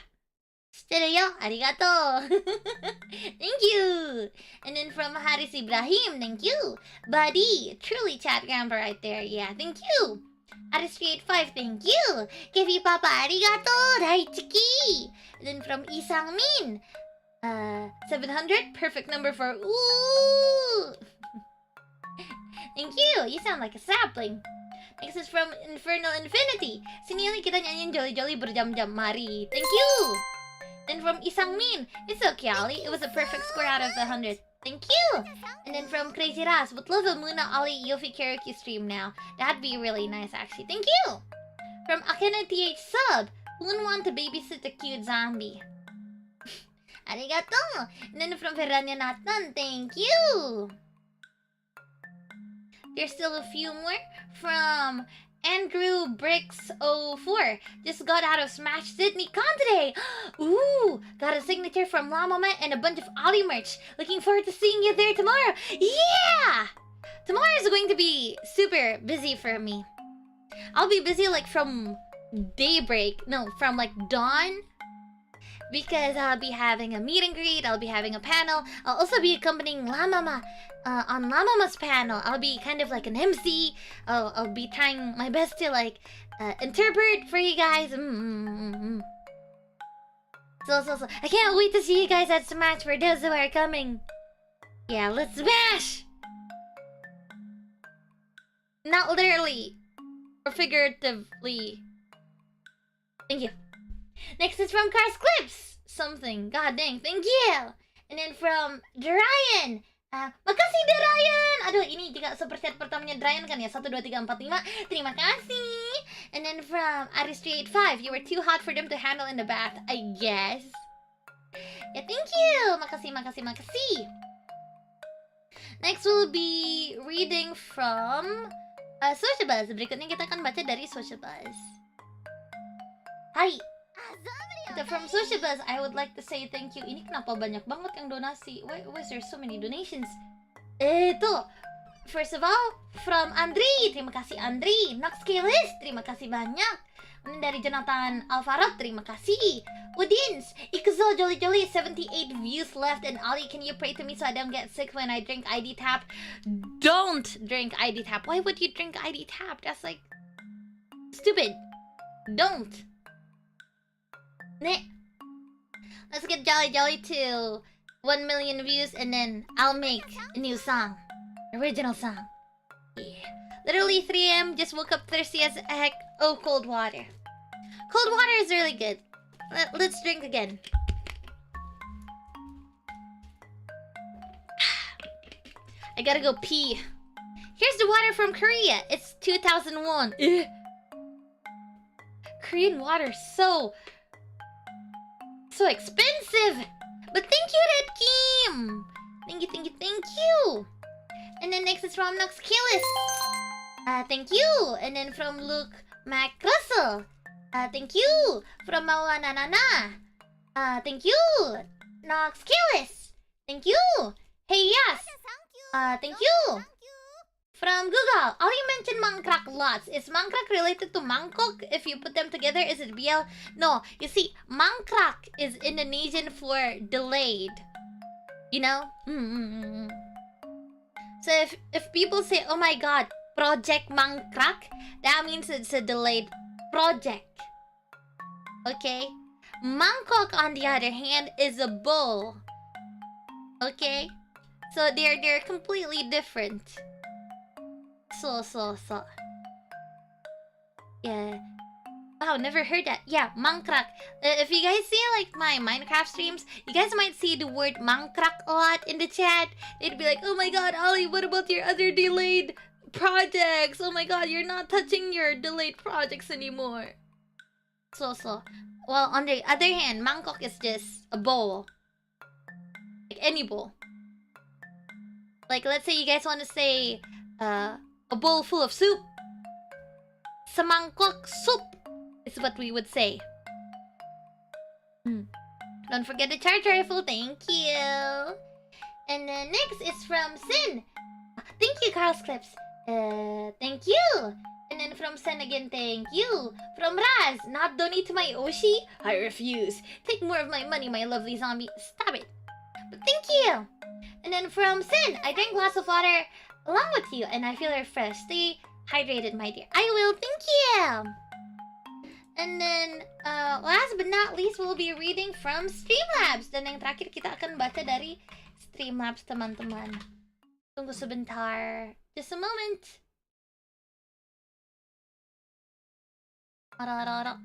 Shiteru yo. Arigato. Thank you. And then from Haris Ibrahim. Thank you. Buddy. Truly chat grandpa right there. Yeah, thank you. Haris385. Thank you. Kevi Papa. Arigato. Raichiki. And then from Isang Min. 700. Perfect number for ooh. Thank you. You sound like a sapling. Next is from Infernal Infinity. Sini kita nyanyiin jolly-jolly berjam-jam. Mari. Thank you. Then from Isang Min. It's okay, Ollie. It was a perfect score out of 100. Thank you. And then from Crazy Ras. Would love a Muna Ollie Yofi karaoke stream now. That'd be really nice, actually. Thank you. From Akena TH Sub. Wouldn't want to babysit a cute zombie. Arigato. And then from Ferrania Nathan. Thank you. There's still a few more from Andrew Bricks04. Just got out of Smash Sydney Con today. Ooh, got a signature from Lamama and a bunch of Ollie merch. Looking forward to seeing you there tomorrow. Yeah! Tomorrow is going to be super busy for me. I'll be busy like from daybreak. No, from like dawn. Because I'll be having a meet and greet, I'll be having a panel. I'll also be accompanying Lamama on Lamama's panel. I'll be kind of like an MC. I'll be trying my best to like interpret for you guys. So. I can't wait to see you guys at Smash for those who are coming. Yeah, let's smash! Not literally. Or figuratively. Thank you. Next is from Cars Clips. Something. God dang. Thank you. And then from Darian. Makasih Darian. Aduh, ini juga super chat pertamanya Darian kan ya. 1, 2, 3, 4, 5. Terima kasih. And then from Aris385. You were too hot for them to handle in the bath, I guess. Yeah, thank you. Makasih. Next we'll be reading from Social Buzz. Berikutnya kita akan baca dari Social Buzz. Hai. From Social Buzz, I would like to say thank you. Ini kenapa banyak banget yang donasi? Why is there so many donations? Itu. First of all, from Andri. Terima kasih Andri. Nox Kilis, terima kasih banyak. Kemudian dari Jonathan Alvarez, terima kasih. Udins, Ikuzo Jolly Jolly, 78 views left. And Ollie, can you pray to me so I don't get sick when I drink ID Tap? Don't drink ID Tap. Why would you drink ID Tap? That's like stupid. Don't. Let's get Jolly Jolly to 1 million views and then I'll make a new song. Original song. Yeah. Literally 3 a.m. Just woke up thirsty as heck. Oh, cold water. Cold water is really good. Let's drink again. I gotta go pee. Here's the water from Korea. It's 2001. Korean water so expensive. But thank you, Red Kim. Thank you. And then next is from Nox Killis. Thank you. And then from Luke MacRussell. Thank you. From Maulana Nana. Thank you. Nox Killis. Thank you. Hey yes. Thank you. From Google. Ollie mentioned mangkrak lots. Is mangkrak related to mangkok? If you put them together, is it BL? No. You see, mangkrak is Indonesian for delayed. You know? So if people say, oh my god, project mangkrak, that means it's a delayed project. Okay? Mangkok, on the other hand, is a bowl. Okay? So they're completely different. So. Yeah. Wow, never heard that. Yeah, mangkrak. If you guys see like my Minecraft streams, you guys might see the word mangkrak a lot in the chat. It'd be like, oh my god, Ollie, what about your other delayed projects? Oh my god, you're not touching your delayed projects anymore. So. Well, on the other hand, mangkok is just a bowl. Like any bowl. Like, let's say you guys want to say, a bowl full of soup. Semangkok soup is what we would say. Don't forget the charge rifle. Thank you. And then next is from Sin. Thank you, Carl's Clips. Thank you. And then from Sen again, thank you. From Raz, not donate to my Oshi? I refuse. Take more of my money, my lovely zombie. Stop it. But thank you. And then from Sin, I drank lots of water along with you, and I feel refreshed. Stay hydrated, my dear. I will, thank you. And then, last but not least, we'll be reading from Streamlabs. Dan yang terakhir, kita akan baca dari Streamlabs, teman-teman. Tunggu sebentar. Just a moment. Ara.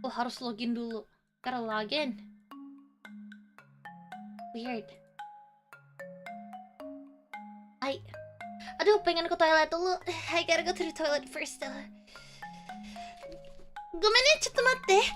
Oh, harus login dulu. Gotta login. Weird. Aduh, pengen ke toilet dulu. I gotta go to the toilet first. ごめんね、ちょっと待って。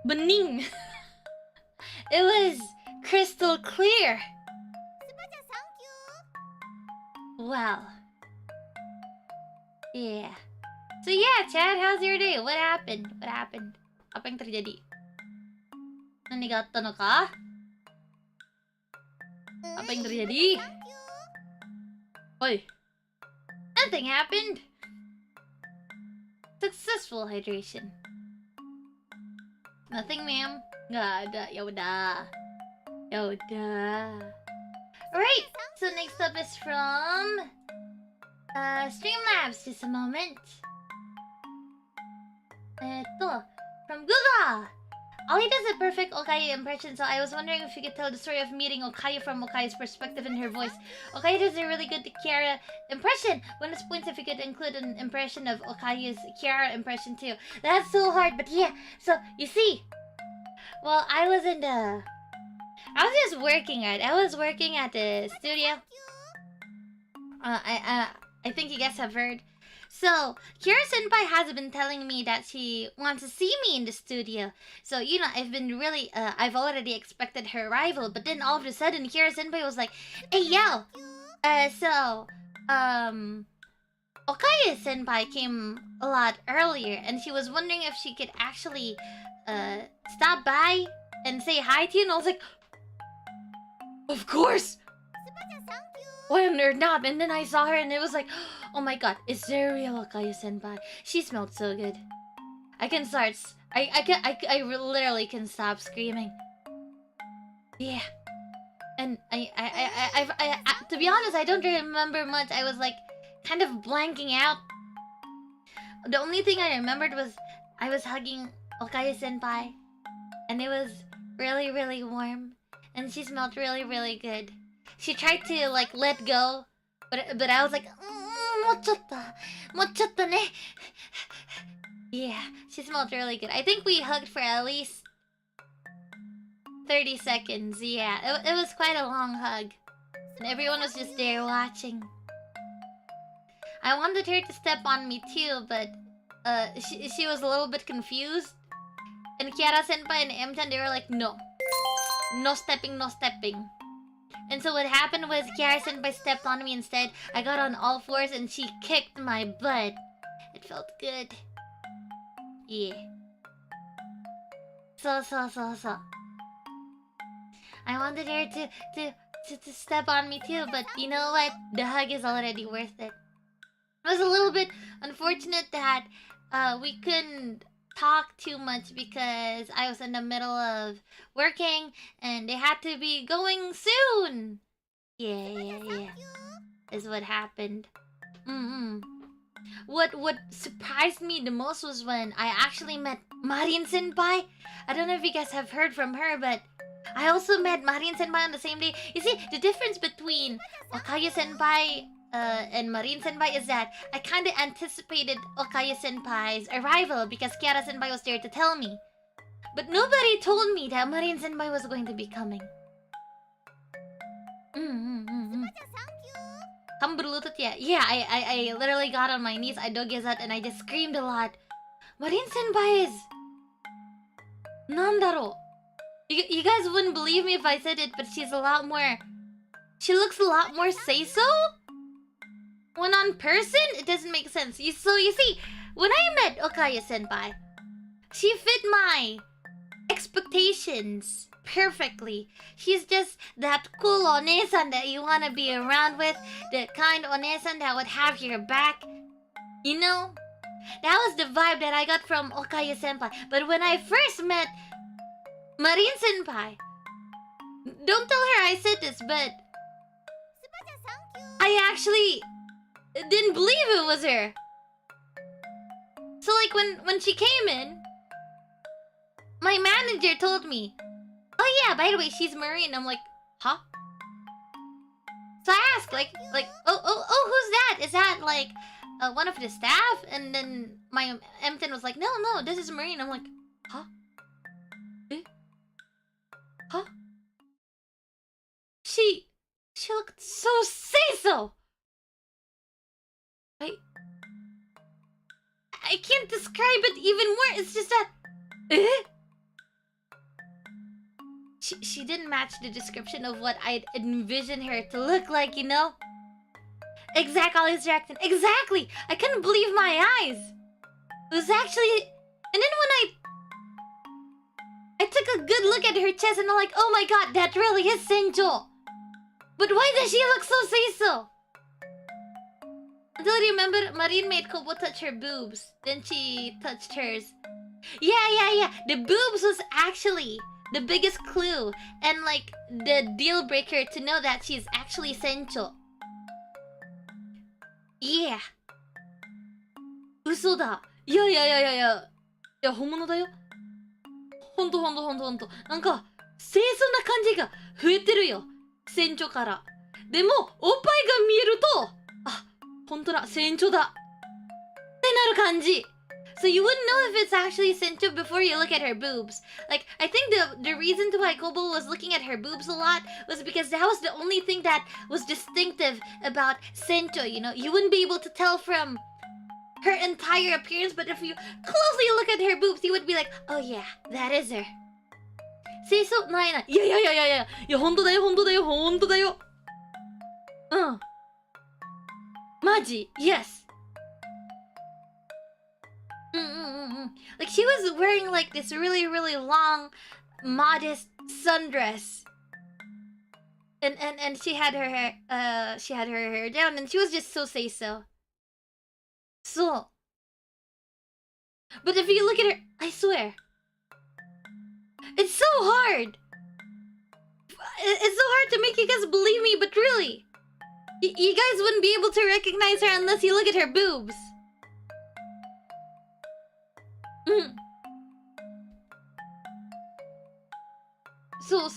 Bening. It was crystal clear. Wow. Yeah. So yeah, Chad, how's your day? What happened? What happened? Apa yang terjadi? Nanigato no ka? Apa yang terjadi? Oi. Nothing happened. Successful hydration. Nothing, ma'am. Nggak ada. Yaudah. Alright. So next up is from Streamlabs. Just a moment. From Google. Ollie does a perfect Okayu impression, so I was wondering if you could tell the story of meeting Okayu from Okayu's perspective in her voice. Okayu does a really good Kiara impression. Bonus points if you could include an impression of Okayu's Kiara impression too. That's so hard, but yeah. So, you see. Well, I was just working, right? I was working at the studio. I think you guys have heard. So, Kira Senpai has been telling me that she wants to see me in the studio. So, you know, I've been really, I've already expected her arrival. But then all of a sudden, Kira Senpai was like, hey, yo! Okayu Senpai came a lot earlier. And she was wondering if she could actually, stop by and say hi to you. And I was like, of course! Why on earth not? And then I saw her and it was like, oh my god, is there a real Okayu Senpai? She smelled so good. I can start. I literally can stop screaming. Yeah. And I to be honest, I don't remember much. I was like kind of blanking out. The only thing I remembered was I was hugging Okayu Senpai, and it was really, really warm, and she smelled really, really good. She tried to like let go, but I was like, mochotta ne. Yeah, she smelled really good. I think we hugged for at least 30 seconds. Yeah, it was quite a long hug, and everyone was just there watching. I wanted her to step on me too, but she was a little bit confused. And Kiara Senpai and M-chan, they were like, no stepping, no stepping. And so what happened was Kiara Senpai stepped on me instead. I got on all fours and she kicked my butt. It felt good. Yeah. So. I wanted her to step on me too, but you know what? The hug is already worth it. It was a little bit unfortunate that we couldn't talk too much because I was in the middle of working and they had to be going soon. Yeah. Is what happened. What surprised me the most was when I actually met Marin Senpai. I don't know if you guys have heard from her, but I also met Marin Senpai on the same day. You see, the difference between Okayu Senpai and Marin Senpai is that I kind of anticipated Okayu Senpai's arrival because Kiara Senpai was there to tell me. But nobody told me that Marin Senpai was going to be coming. Kamu berlutut ya? Yeah, I literally got on my knees, I dogezat, and I just screamed a lot. Marin Senpai is... Nandaro. You guys wouldn't believe me if I said it, but she's a lot more... She looks a lot more say-so? When on person, it doesn't make sense. So you see, when I met Okayu Senpai, she fit my expectations perfectly. She's just that cool onesan that you want to be around with, the kind onesan that would have your back. You know? That was the vibe that I got from Okayu Senpai. But when I first met Marin Senpai, don't tell her I said this, but I actually didn't believe it was her. So like when she came in, my manager told me, "Oh yeah, by the way, she's Marine." I'm like, "Huh?" So I asked, like, oh, who's that? Is that like one of the staff? And then my MTN was like, "No, this is Marine." I'm like, "Huh? Eh? Huh?" She looked so say-so. I can't describe it even more. It's just that, She didn't match the description of what I'd envisioned her to look like, you know? Ollie's reaction. Exactly! I couldn't believe my eyes! It was actually... And then when I took a good look at her chest and I'm like, oh my god, that really is Sencho! But why does she look so say-so? Until I remembered Marine made Kobo touch her boobs. Then she touched hers. Yeah. The boobs was actually the biggest clue and like the deal breaker to know that she's actually Sencho. Yeah. 嘘だ。いや、本物だよ。ほんと。なんか、清楚な感じが増えてるよ。船長から。でも、おっぱいが見えると、あ、ほんとだ、船長だ。ってなる感じ。So you wouldn't know if it's actually Sencho before you look at her boobs. Like, I think the reason why Kobo was looking at her boobs a lot was because that was the only thing that was distinctive about Sencho, you know? You wouldn't be able to tell from her entire appearance, but if you closely look at her boobs, you would be like, oh yeah, that is her. Say so, ない。いや、ほんとだよ。うん。マジ Yes. Like she was wearing like this really long, modest sundress, and she had her hair down, and she was just so say-so. So, but if you look at her, I swear, it's so hard. It's so hard to make you guys believe me, but really, you guys wouldn't be able to recognize her unless you look at her boobs. So.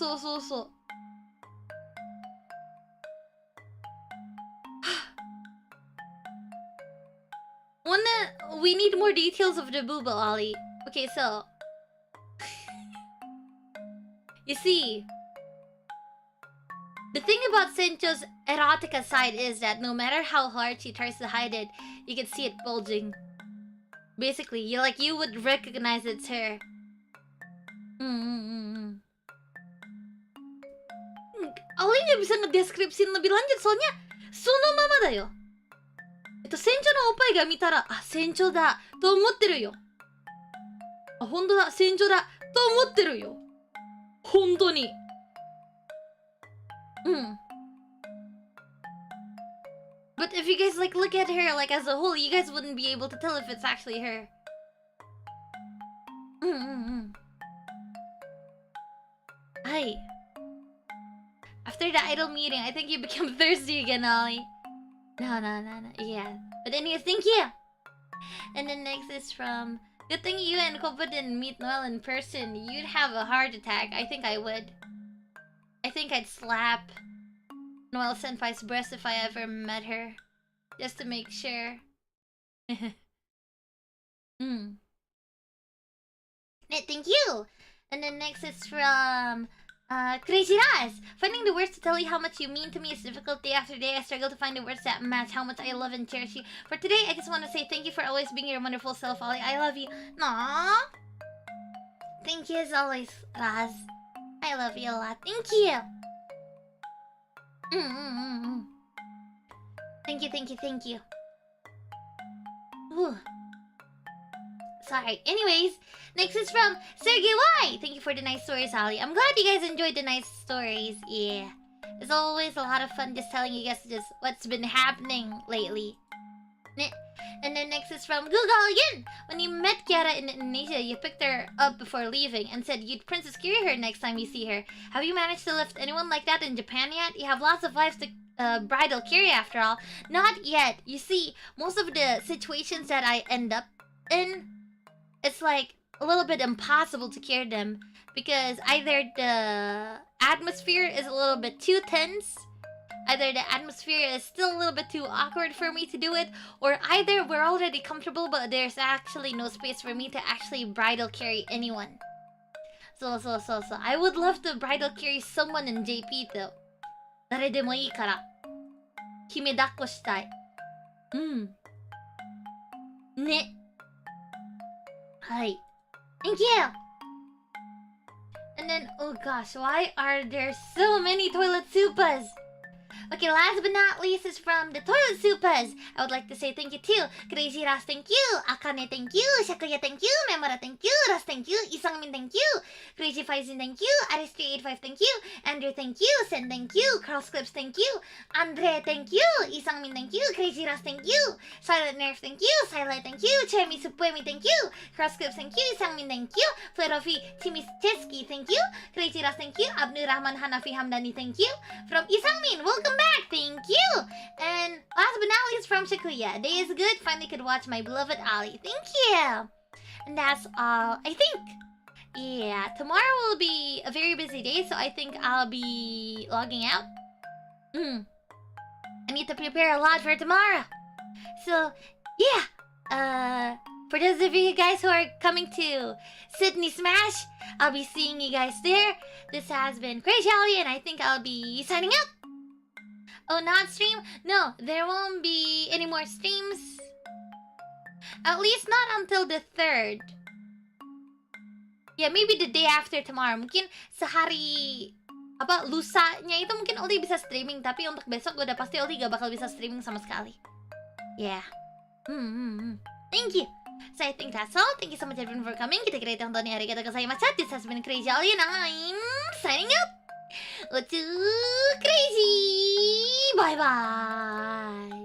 We need more details of the booba, Ollie. Okay, so you see, the thing about Sencho's erotica side is that no matter how hard she tries to hide it, you can see it bulging. Basically, you would recognize it's her. Ollie nggak bisa ngedeskripsiin lebih lanjut soalnya sono mama da yo. Sencho no oppai ga mitara, ah, Sencho da to omotteru yo. Ah, honto da, Sencho da to omotteru yo. Honto ni. But if you guys look at her as a whole, you guys wouldn't be able to tell if it's actually her. Hi. After the idol meeting, I think you become thirsty again, Ollie. No. Yeah. But anyways, thank you. And then next is from... Good thing you and Koba didn't meet Noel in person. You'd have a heart attack. I think I would. I think I'd slap Noel Senpai's breast if I ever met her. Just to make sure. Thank you! And then next is from... Crazy Raz! Finding the words to tell you how much you mean to me is difficult. Day after day, I struggle to find the words that match how much I love and cherish you. For today, I just want to say thank you for always being your wonderful self, Ollie. I love you. Aww! Thank you as always, Raz. I love you a lot. Thank you! Thank you. Whew. Sorry. Anyways, next is from Sergey Y. Thank you for the nice stories, Ollie. I'm glad you guys enjoyed the nice stories. Yeah. It's always a lot of fun just telling you guys just what's been happening lately. And then next is from Google again. When you met Kiara in Indonesia, you picked her up before leaving and said you'd Princess Kiri her next time you see her. Have you managed to lift anyone like that in Japan yet? You have lots of wives to bridal carry after all. Not yet. You see, most of the situations that I end up in, it's like a little bit impossible to carry them because either the atmosphere is a little bit too tense, either the atmosphere is still a little bit too awkward for me to do it, or either we're already comfortable but there's actually no space for me to actually bridal carry anyone. So I would love to bridal carry someone in JP though. 誰でもいいから姫抱っこしたい。ね。はい。Thank you! And then, oh gosh, why are there so many toilet supas? Okay, last but not least is from the toilet supas. I would like to say thank you to Crazy Ras, thank you. Akane, thank you. Shakuya, thank you. Memora, thank you. Ras, thank you. Isangmin, thank you. Crazy Faizin, thank you. Aris385, thank you. Andrew, thank you. Sen, thank you. Carlos Clips, thank you. Andre, thank you. Isangmin, thank you. Crazy Ras, thank you. Silent Nerf, thank you. Silent, thank you. Chemi Supuemi, thank you. Carlos Clips, thank you. Isangmin, thank you. Flerofi Timis Cheski, thank you. Crazy Ras, thank you. Abnur Rahman Hanafi Hamdani, thank you. From Isangmin, welcome back, thank you. And last but not least from Shakuya, day is good, finally could watch my beloved Ollie, thank you. And that's all, I think. Yeah, tomorrow will be a very busy day, so I think I'll be logging out. I need to prepare a lot for tomorrow. So yeah, for those of you guys who are coming to Sydney Smash, I'll be seeing you guys there. This has been Crazy Ollie, and I think I'll be signing out. Oh, not stream? No, there won't be any more streams. At least not until the 3rd. Yeah, maybe the day after tomorrow. Mungkin sehari lusanya itu mungkin Ollie bisa streaming, tapi untuk besok gue udah pasti Ollie gak bakal bisa streaming sama sekali. Yeah. Thank you. So I think that's all. Thank you so much everyone for coming. Kita kira tonton hari kata gozaimasu. This has been Crazy Ollie and I'm signing out. Too crazy. Bye bye.